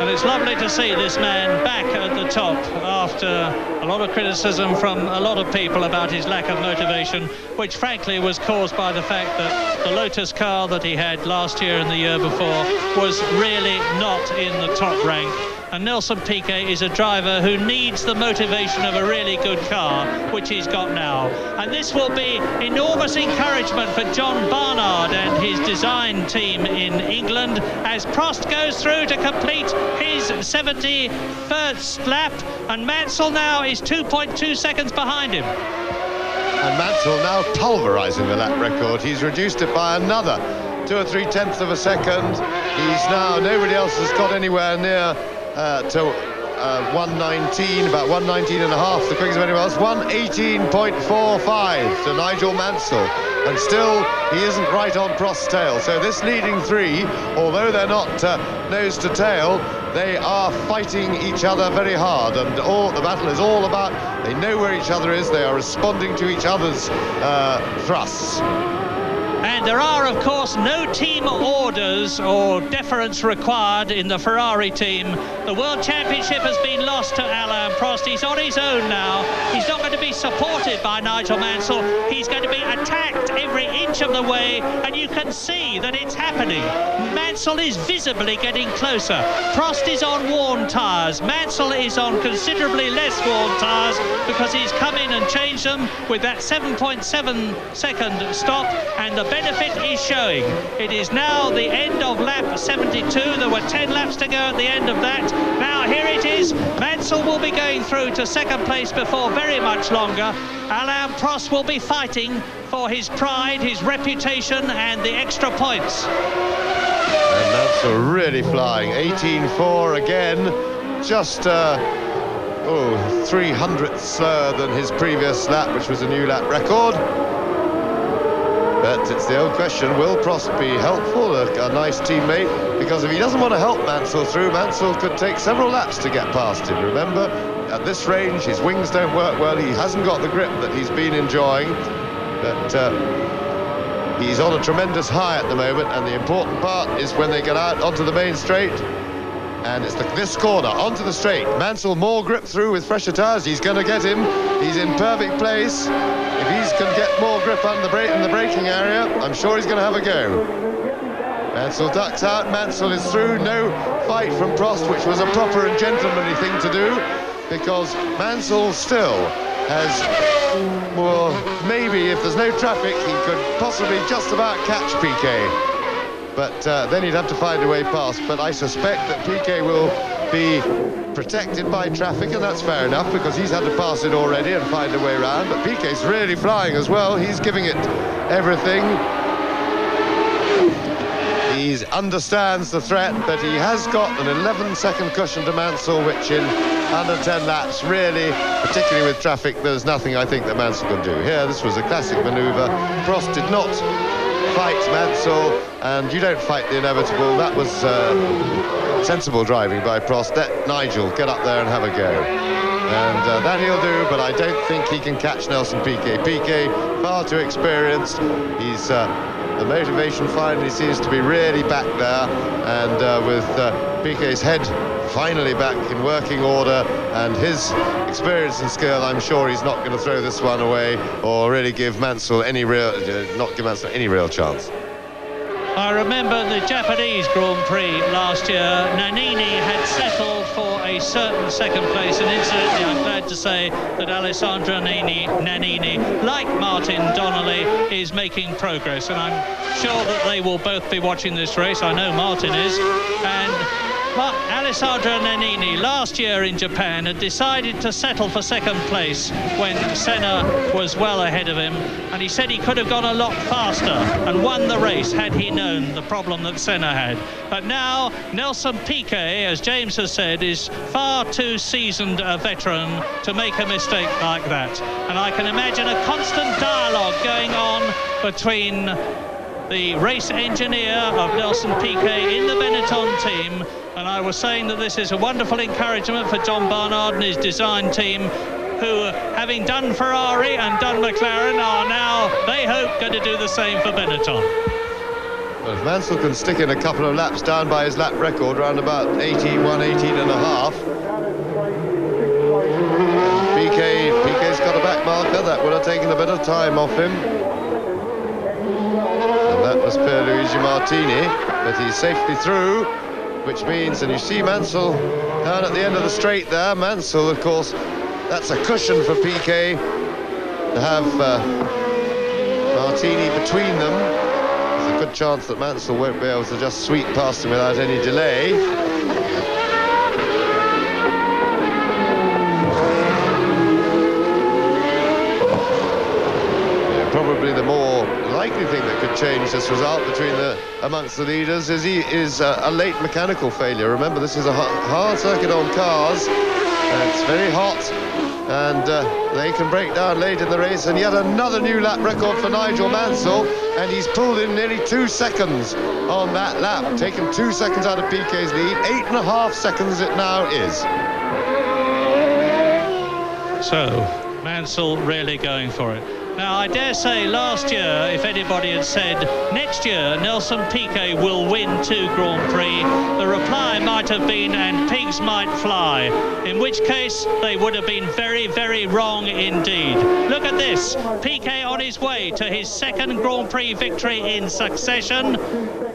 Speaker 1: And it's lovely to see this man back at the top after a lot of criticism from a lot of people about his lack of motivation, which frankly was caused by the fact that the Lotus car that he had last year and the year before was really not in the top rank. And Nelson Piquet is a driver who needs the motivation of a really good car, which he's got now. And this will be enormous encouragement for John Barnard and his design team in England as Prost goes through to complete his 71st lap, and Mansell now is 2.2 seconds behind him.
Speaker 2: And Mansell now pulverising the lap record. He's reduced it by another 2 or 3 tenths of a second. He's now, nobody else has got anywhere near to 1:19, about 1:19 and a half, the quickest of anyone else. 1:18.45 to Nigel Mansell, and still he isn't right on Prost's tail. So this leading three, although they're not nose to tail, they are fighting each other very hard, and the battle is all about, they know where each other is, they are responding to each other's thrusts.
Speaker 1: And there are, of course, no team orders or deference required in the Ferrari team. The World Championship has been lost to Alain Prost. He's on his own now. He's not going to be supported by Nigel Mansell. He's going to be attacked every inch of the way, and you can see that it's happening. Mansell is visibly getting closer. Prost is on worn tyres. Mansell is on considerably less worn tyres because he's come in and changed them with that 7.7 second stop, and the benefit is showing. It is now the end of lap 72. There were 10 laps to go at the end of that. Now here it is. Mansell will be going through to second place before very much longer. Alain Prost will be fighting for his pride, his reputation, and the extra points.
Speaker 2: And Mansell really flying. 18.4 again. Just 300th slower than his previous lap, which was a new lap record. But it's the old question, will Prost be helpful, a nice teammate? Because if he doesn't want to help Mansell through, Mansell could take several laps to get past him. Remember, at this range, his wings don't work well. He hasn't got the grip that he's been enjoying. But he's on a tremendous high at the moment, and the important part is when they get out onto the main straight. And it's this corner, onto the straight. Mansell more grip through with fresher tyres. He's going to get him. He's in perfect place. If he can get more grip on in the braking area, I'm sure he's going to have a go. Mansell ducks out. Mansell is through. No fight from Prost, which was a proper and gentlemanly thing to do, because Mansell still has, well, maybe if there's no traffic, he could possibly just about catch Piquet. But then he'd have to find a way past. But I suspect that Piquet will be protected by traffic, and that's fair enough, because he's had to pass it already and find a way around. But Piquet's really flying as well. He's giving it everything. He understands the threat, but he has got an 11-second cushion to Mansell, which in under 10 laps, really, particularly with traffic, there's nothing I think that Mansell can do. Here, this was a classic manoeuvre. Prost did not fight Mansell, and you don't fight the inevitable. That was sensible driving by Prost. Let Nigel get up there and have a go. And that he'll do, but I don't think he can catch Nelson Piquet. Piquet, far too experienced. He's the motivation finally seems to be really back there, and with Piquet's head finally back in working order and his experience and skill, I'm sure he's not going to throw this one away or really give Mansell any real, not give Mansell any real chance.
Speaker 1: I remember the Japanese Grand Prix last year. Nannini had settled for a certain second place, and incidentally, I'm glad to say that Alessandro Nannini, like Martin Donnelly, is making progress, and I'm sure that they will both be watching this race. I know Martin is, and Alessandro Nannini last year in Japan had decided to settle for second place when Senna was well ahead of him, and he said he could have gone a lot faster and won the race had he known the problem that Senna had. But now Nelson Piquet, as James has said, is far too seasoned a veteran to make a mistake like that, and I can imagine a constant dialogue going on between the race engineer of Nelson Piquet in the Benetton team. And I was saying that this is a wonderful encouragement for John Barnard and his design team, who, having done Ferrari and done McLaren, are now, they hope, going to do the same for Benetton.
Speaker 2: Well, if Mansell can stick in a couple of laps down by his lap record, round about 81, 18 and a half. Piquet's got a back marker. That would have taken a bit of time off him. And that was Pierluigi Martini, but he's safely through. Which means, and you see Mansell down at the end of the straight there. Mansell, of course, that's a cushion for Piquet to have Martini between them. There's a good chance that Mansell won't be able to just sweep past him without any delay. Probably the more likely thing that could change this result amongst the leaders is a late mechanical failure. Remember, this is a hard circuit on cars, and it's very hot, and they can break down late in the race. And yet another new lap record for Nigel Mansell, and he's pulled in nearly 2 seconds on that lap, taken 2 seconds out of Piquet's lead. 8.5 seconds it now is.
Speaker 1: So Mansell really going for it. Now, I dare say last year, if anybody had said next year Nelson Piquet will win 2 Grand Prix, the reply might have been, and pigs might fly, in which case they would have been very, very wrong indeed. Look at this, Piquet on his way to his 2nd Grand Prix victory in succession,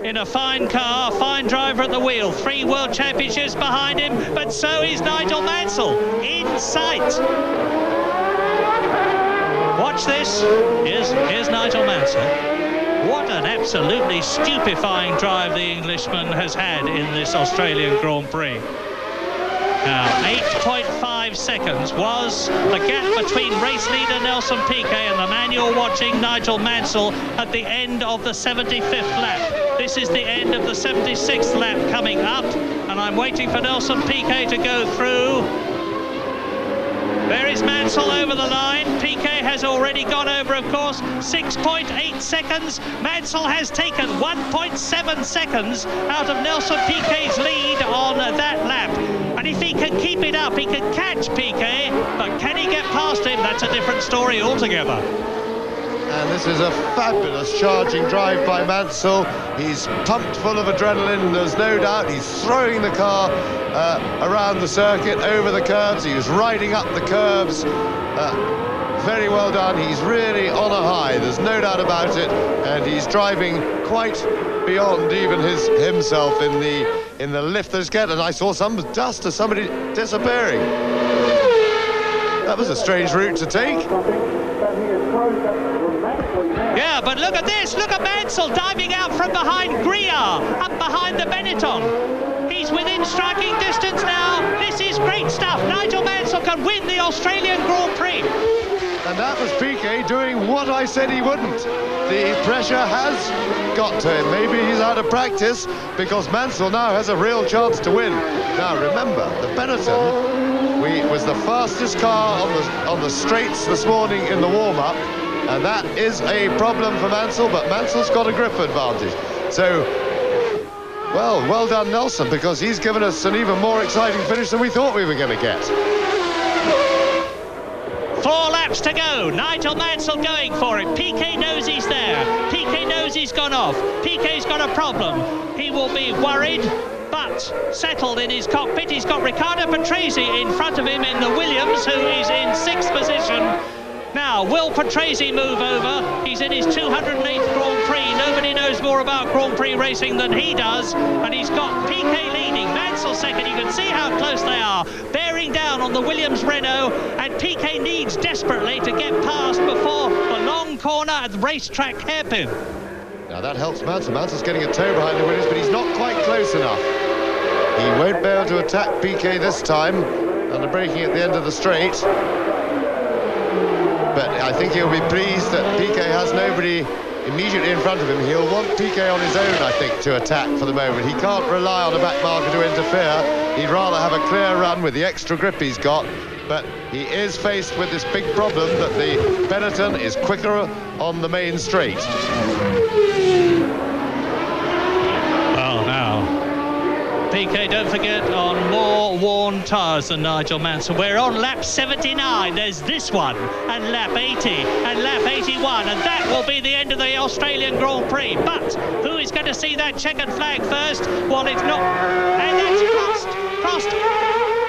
Speaker 1: in a fine car, fine driver at the wheel, 3 World Championships behind him, but so is Nigel Mansell, in sight. Watch this. Here's Nigel Mansell. What an absolutely stupefying drive the Englishman has had in this Australian Grand Prix. Now, 8.5 seconds was the gap between race leader Nelson Piquet and the man you're watching, Nigel Mansell, at the end of the 75th lap. This is the end of the 76th lap coming up, and I'm waiting for Nelson Piquet to go through. There is Mansell over the line. Piquet has already gone over, of course, 6.8 seconds. Mansell has taken 1.7 seconds out of Nelson Piquet's lead on that lap. And if he can keep it up, he can catch Piquet, but can he get past him? That's a different story altogether.
Speaker 2: And this is a fabulous charging drive by Mansell. He's pumped full of adrenaline, there's no doubt. He's throwing the car around the circuit, over the curves. He was riding up the curves. Very well done. He's really on a high, there's no doubt about it. And he's driving quite beyond even himself in the lift that's get. And I saw some dust of somebody disappearing. That was a strange route to take.
Speaker 1: Yeah, but look at this. Look at Mansell diving out from behind Griard, up behind the Benetton. He's within striking distance now. This is great stuff. Nigel Mansell can win the Australian Grand Prix.
Speaker 2: And that was Piquet doing what I said he wouldn't. The pressure has got to him. Maybe he's out of practice, because Mansell now has a real chance to win. Now remember, the Benetton was the fastest car on the straights this morning in the warm-up. and that is a problem for Mansell, but Mansell's got a grip advantage. So, well done Nelson, because he's given us an even more exciting finish than we thought we were going to get.
Speaker 1: 4 laps to go. Nigel Mansell going for it. Piquet knows he's there. Piquet knows he's gone off. Piquet's got a problem. He will be worried, but settled in his cockpit. He's got Riccardo Patrese in front of him in the Williams, who is in 6th position. Now, will Patrese move over? He's in his 208th Grand Prix. Nobody knows more about Grand Prix racing than he does. And he's got Piquet leading, Mansell second. You can see how close they are, bearing down on the Williams Renault. And Piquet needs desperately to get past before the long corner at the racetrack hairpin.
Speaker 2: Now that helps Mansell. Mansell's getting a toe behind the Williams, but he's not quite close enough. He won't be able to attack Piquet this time, under braking at the end of the straight. But I think he'll be pleased that Piquet has nobody immediately in front of him. He'll want Piquet on his own, I think, to attack for the moment. He can't rely on a back marker to interfere. He'd rather have a clear run with the extra grip he's got. But he is faced with this big problem that the Benetton is quicker on the main straight.
Speaker 1: Well, now, Piquet, don't forget, on more worn tyres than Nigel Mansell. We're on lap 79. There's this one, and lap 80, and lap 81, and that will be the end of the Australian Grand Prix. But who is going to see that checkered flag first? Well, it's not. And that's Prost.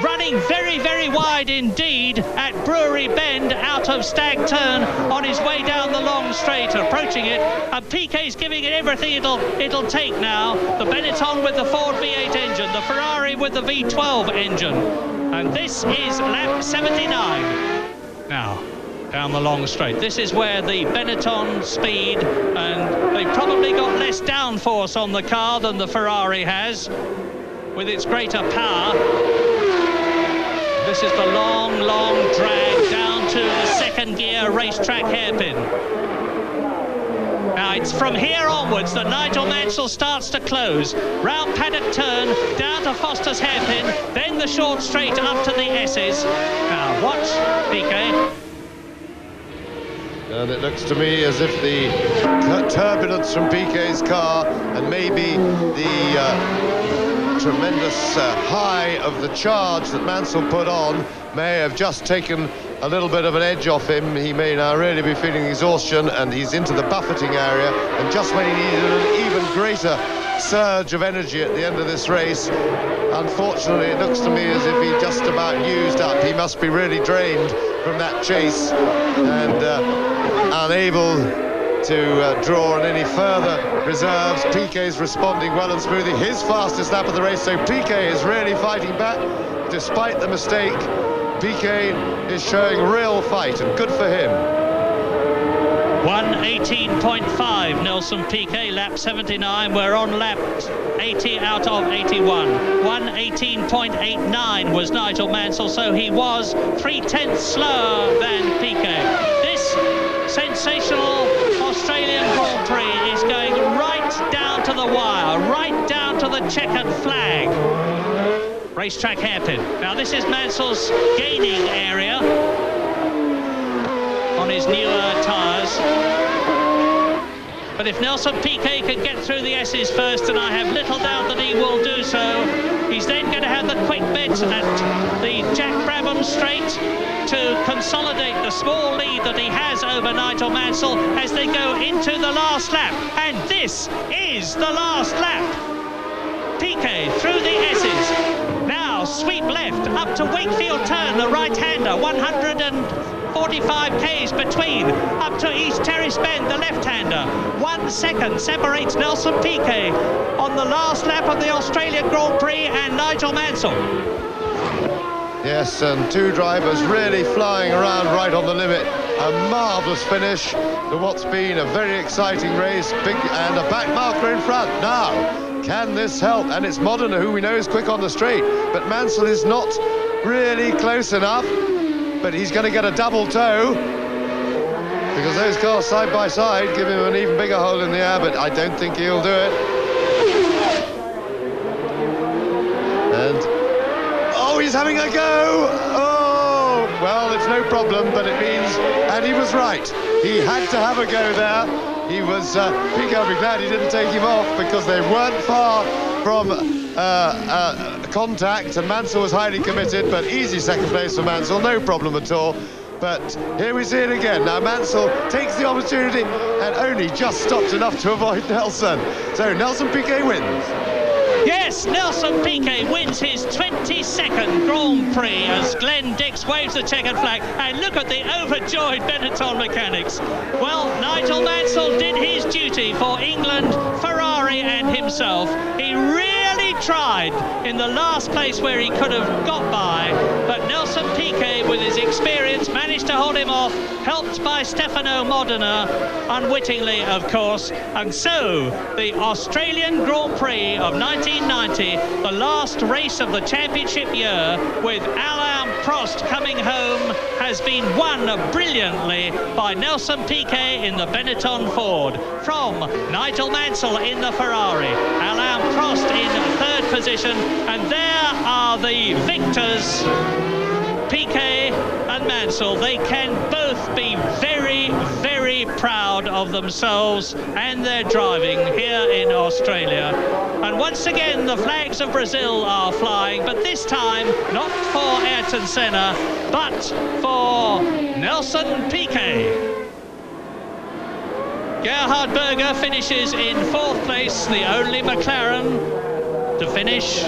Speaker 1: Running very, very wide indeed at Brewery Bend out of Stag Turn on his way down the long straight, approaching it. And Piquet's giving it everything it'll take now. The Benetton with the Ford V8 engine, the Ferrari with the V12 engine. And this is lap 79. Now, down the long straight. This is where the Benetton speed, and they've probably got less downforce on the car than the Ferrari has, with its greater power. This is the long drag down to the second gear racetrack hairpin. Now it's from here onwards that Nigel Mansell starts to close. Round Paddock Turn, down to Foster's hairpin, then the short straight up to the S's. Now watch Piquet.
Speaker 2: And it looks to me as if the turbulence from Piquet's car and maybe the tremendous high of the charge that Mansell put on may have just taken a little bit of an edge off him. He may now really be feeling exhaustion, and he's into the buffeting area, and just when he needed an even greater surge of energy at the end of this race, unfortunately it looks to me as if he just about used up. He must be really drained from that chase and unable to draw on any further reserves. Piquet's responding well and smoothly. His fastest lap of the race, so Piquet is really fighting back despite the mistake. Piquet is showing real fight, and good for him.
Speaker 1: 1:18.5 Nelson Piquet, lap 79. We're on lap 80 out of 81. 1:18.89 was Nigel Mansell, so he was 3/10 slower than Piquet. This sensational Australian Grand Prix is going right down to the wire, right down to the checkered flag. Racetrack hairpin. Now this is Mansell's gaining area on his newer tyres. But if Nelson Piquet can get through the S's first, and I have little doubt that he will do so, he's then going to have the quick bit at the Jack Brabham straight to consolidate the small lead that he has over Nigel Mansell as they go into the last lap. And this is the last lap. Piquet through the S's. Now sweep left up to Wakefield Turn, the right-hander, 145 k's between, up to East Terrace Bend, the left-hander. 1 second separates Nelson Piquet on the last lap of the Australian Grand Prix and Nigel Mansell.
Speaker 2: Yes, and two drivers really flying around right on the limit. A marvellous finish to what's been a very exciting race. Big, and a back marker in front. Now, can this help? And it's Modena, who we know is quick on the straight, but Mansell is not really close enough. But he's going to get a double toe, because those cars side by side give him an even bigger hole in the air, but I don't think he'll do it. And oh, he's having a go. Oh, well, it's no problem, but it means, and he was right. He had to have a go there. He was, Piquet will be glad he didn't take him off, because they weren't far from contact, and Mansell was highly committed, but easy second place for Mansell, no problem at all. But here we see it again. Now Mansell takes the opportunity and only just stopped enough to avoid Nelson. So Nelson Piquet wins.
Speaker 1: Yes, Nelson Piquet wins his 22nd Grand Prix as Glenn Dix waves the checkered flag. And look at the overjoyed Benetton mechanics. Well, Nigel Mansell did his duty for England, Ferrari and himself. He really tried in the last place where he could have got by, but Nelson Piquet, with his experience, managed to hold him off, helped by Stefano Modena, unwittingly of course. And so the Australian Grand Prix of 1990, the last race of the championship year, with Alain Prost coming home, has been won brilliantly by Nelson Piquet in the Benetton Ford from Nigel Mansell in the Ferrari. Alain Prost in third position, and there are the victors, Piquet and Mansell. They can both be very, very proud of themselves and their driving here in Australia. And once again, the flags of Brazil are flying, but this time not for Ayrton Senna, but for Nelson Piquet. Gerhard Berger finishes in fourth place, the only McLaren to finish,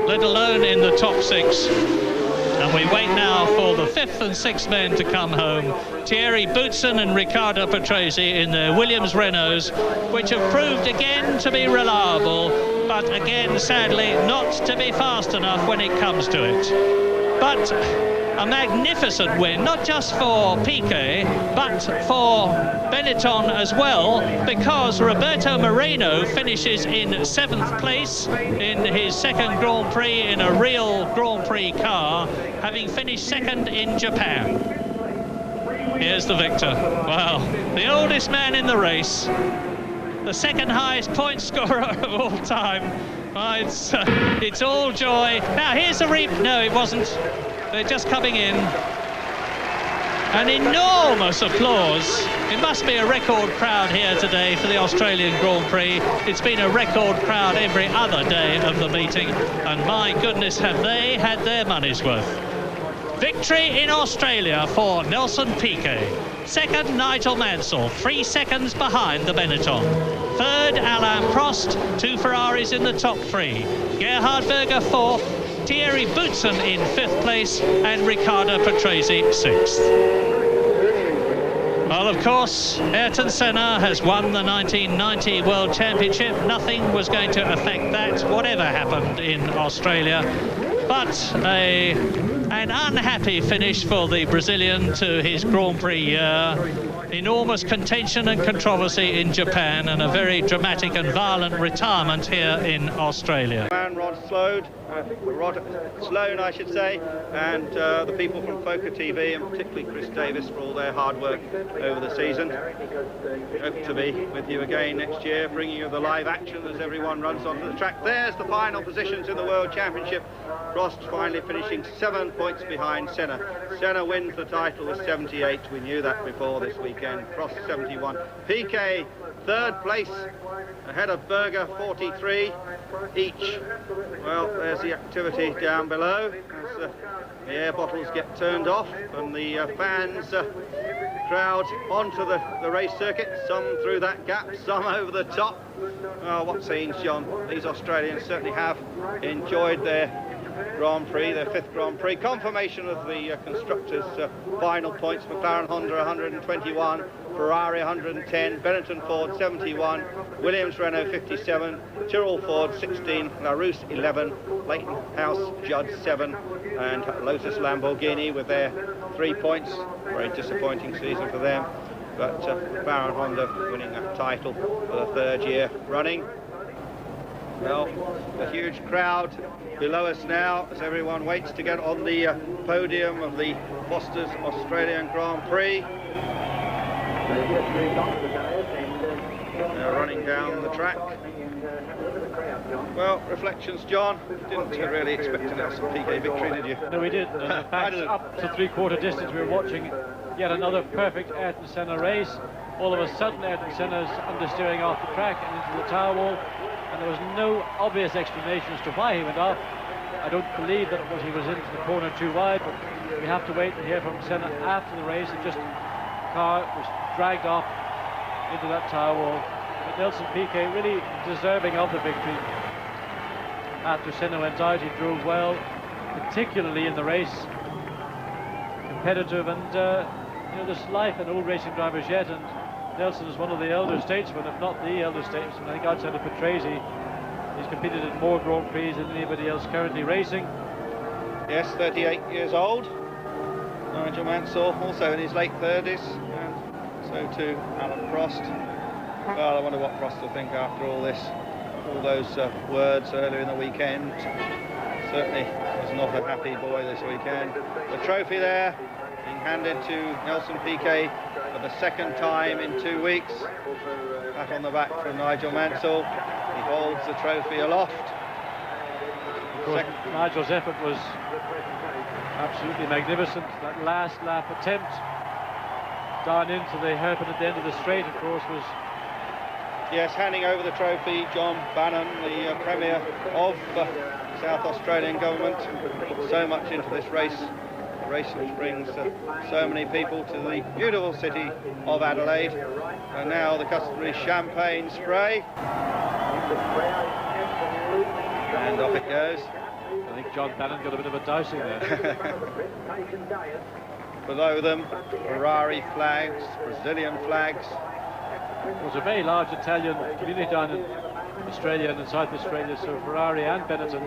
Speaker 1: let alone in the top six. And we wait now for the fifth and sixth men to come home. Thierry Boutsen and Riccardo Patrese in their Williams Renaults, which have proved again to be reliable, but again, sadly, not to be fast enough when it comes to it. But a magnificent win, not just for Piquet, but for Benetton as well, because Roberto Moreno finishes in seventh place in his second Grand Prix in a real Grand Prix car, having finished second in Japan. Here's the victor. Wow, the oldest man in the race, the second highest point scorer of all time. It's all joy. Now here's the no, it wasn't. They're just coming in. An enormous applause. It must be a record crowd here today for the Australian Grand Prix. It's been a record crowd every other day of the meeting, and my goodness, have they had their money's worth. Victory in Australia for Nelson Piquet. Second, Nigel Mansell, 3 seconds behind the Benetton. Third, Alain Prost, 2 Ferraris in the top 3. Gerhard Berger fourth, Thierry Boutsen in fifth place, and Riccardo Patrese 6th. Well, of course, Ayrton Senna has won the 1990 World Championship. Nothing was going to affect that, whatever happened in Australia. But an unhappy finish for the Brazilian to his Grand Prix year. Enormous contention and controversy in Japan, and a very dramatic and violent retirement here in Australia.
Speaker 3: Rod Sloan, I should say, and the people from FOCA TV, and particularly Chris Davis, for all their hard work over the season. Hope to be with you again next year, bringing you the live action as everyone runs onto the track. There's the final positions in the World Championship. Prost finally finishing 7 points behind Senna. Senna wins the title with 78. We knew that before this weekend. Prost 71. Piquet third place, ahead of Berger 43 each. Well, there's the activity down below as the air bottles get turned off and the fans crowd onto the race circuit, some through that gap, some over the top. Oh, what scenes, John. These Australians certainly have enjoyed their Grand Prix, their 5th Grand Prix. Confirmation of the constructors' final points. McLaren Honda 121, Ferrari 110, Benetton Ford 71, Williams Renault 57, Tyrrell Ford 16, Larousse 11, Leighton House Judd 7, and Lotus Lamborghini with their 3 points. Very disappointing season for them, but McLaren Honda winning a title for the 3rd year running. Well, a huge crowd below us now as everyone waits to get on the podium of the Foster's Australian Grand Prix. They're running down the track. Well, reflections, John. Didn't really expect a Nelson Piquet victory, did you?
Speaker 4: No, we didn't. In fact, up to 3/4 distance we were watching Yet another perfect Ayrton Senna race. All of a sudden, Ayrton Senna's understeering off the track and into the tower wall, and there was no obvious explanation as to why he went off. I don't believe that it was he was into the corner too wide, but we have to wait and hear from Senna after the race. It just, the car was dragged off into that tower wall. But Nelson Piquet really deserving of the victory. After Senna went out, he drove well, particularly in the race. Competitive, and you know, there's life in old racing drivers yet, and Nelson is one of the elder statesmen, if not the elder statesman. I think outside of Patrese, he's competed in more Grand Prix than anybody else currently racing.
Speaker 3: Yes, 38 years old. Nigel Mansell, also in his late 30s, and so too Alan Prost. Well, I wonder what Prost will think after all this, all those words earlier in the weekend. Certainly was not a happy boy this weekend. The trophy there being handed to Nelson Piquet for the second time in 2 weeks. Pat on the back from Nigel Mansell. He holds the trophy aloft.
Speaker 4: Of course, Nigel's effort was absolutely magnificent. That last lap attempt down into the hairpin at the end of the straight, of course, was...
Speaker 3: Yes, handing over the trophy, John Bannon, the Premier of the South Australian government, put so much into this race, a race which brings so many people to the beautiful city of Adelaide. And now the customary champagne spray. And off it goes.
Speaker 4: I think John Bannon got a bit of a dousing there.
Speaker 3: Below them, Ferrari flags, Brazilian flags.
Speaker 4: It was a very large Italian community down in Australia and in South Australia, so Ferrari and Benetton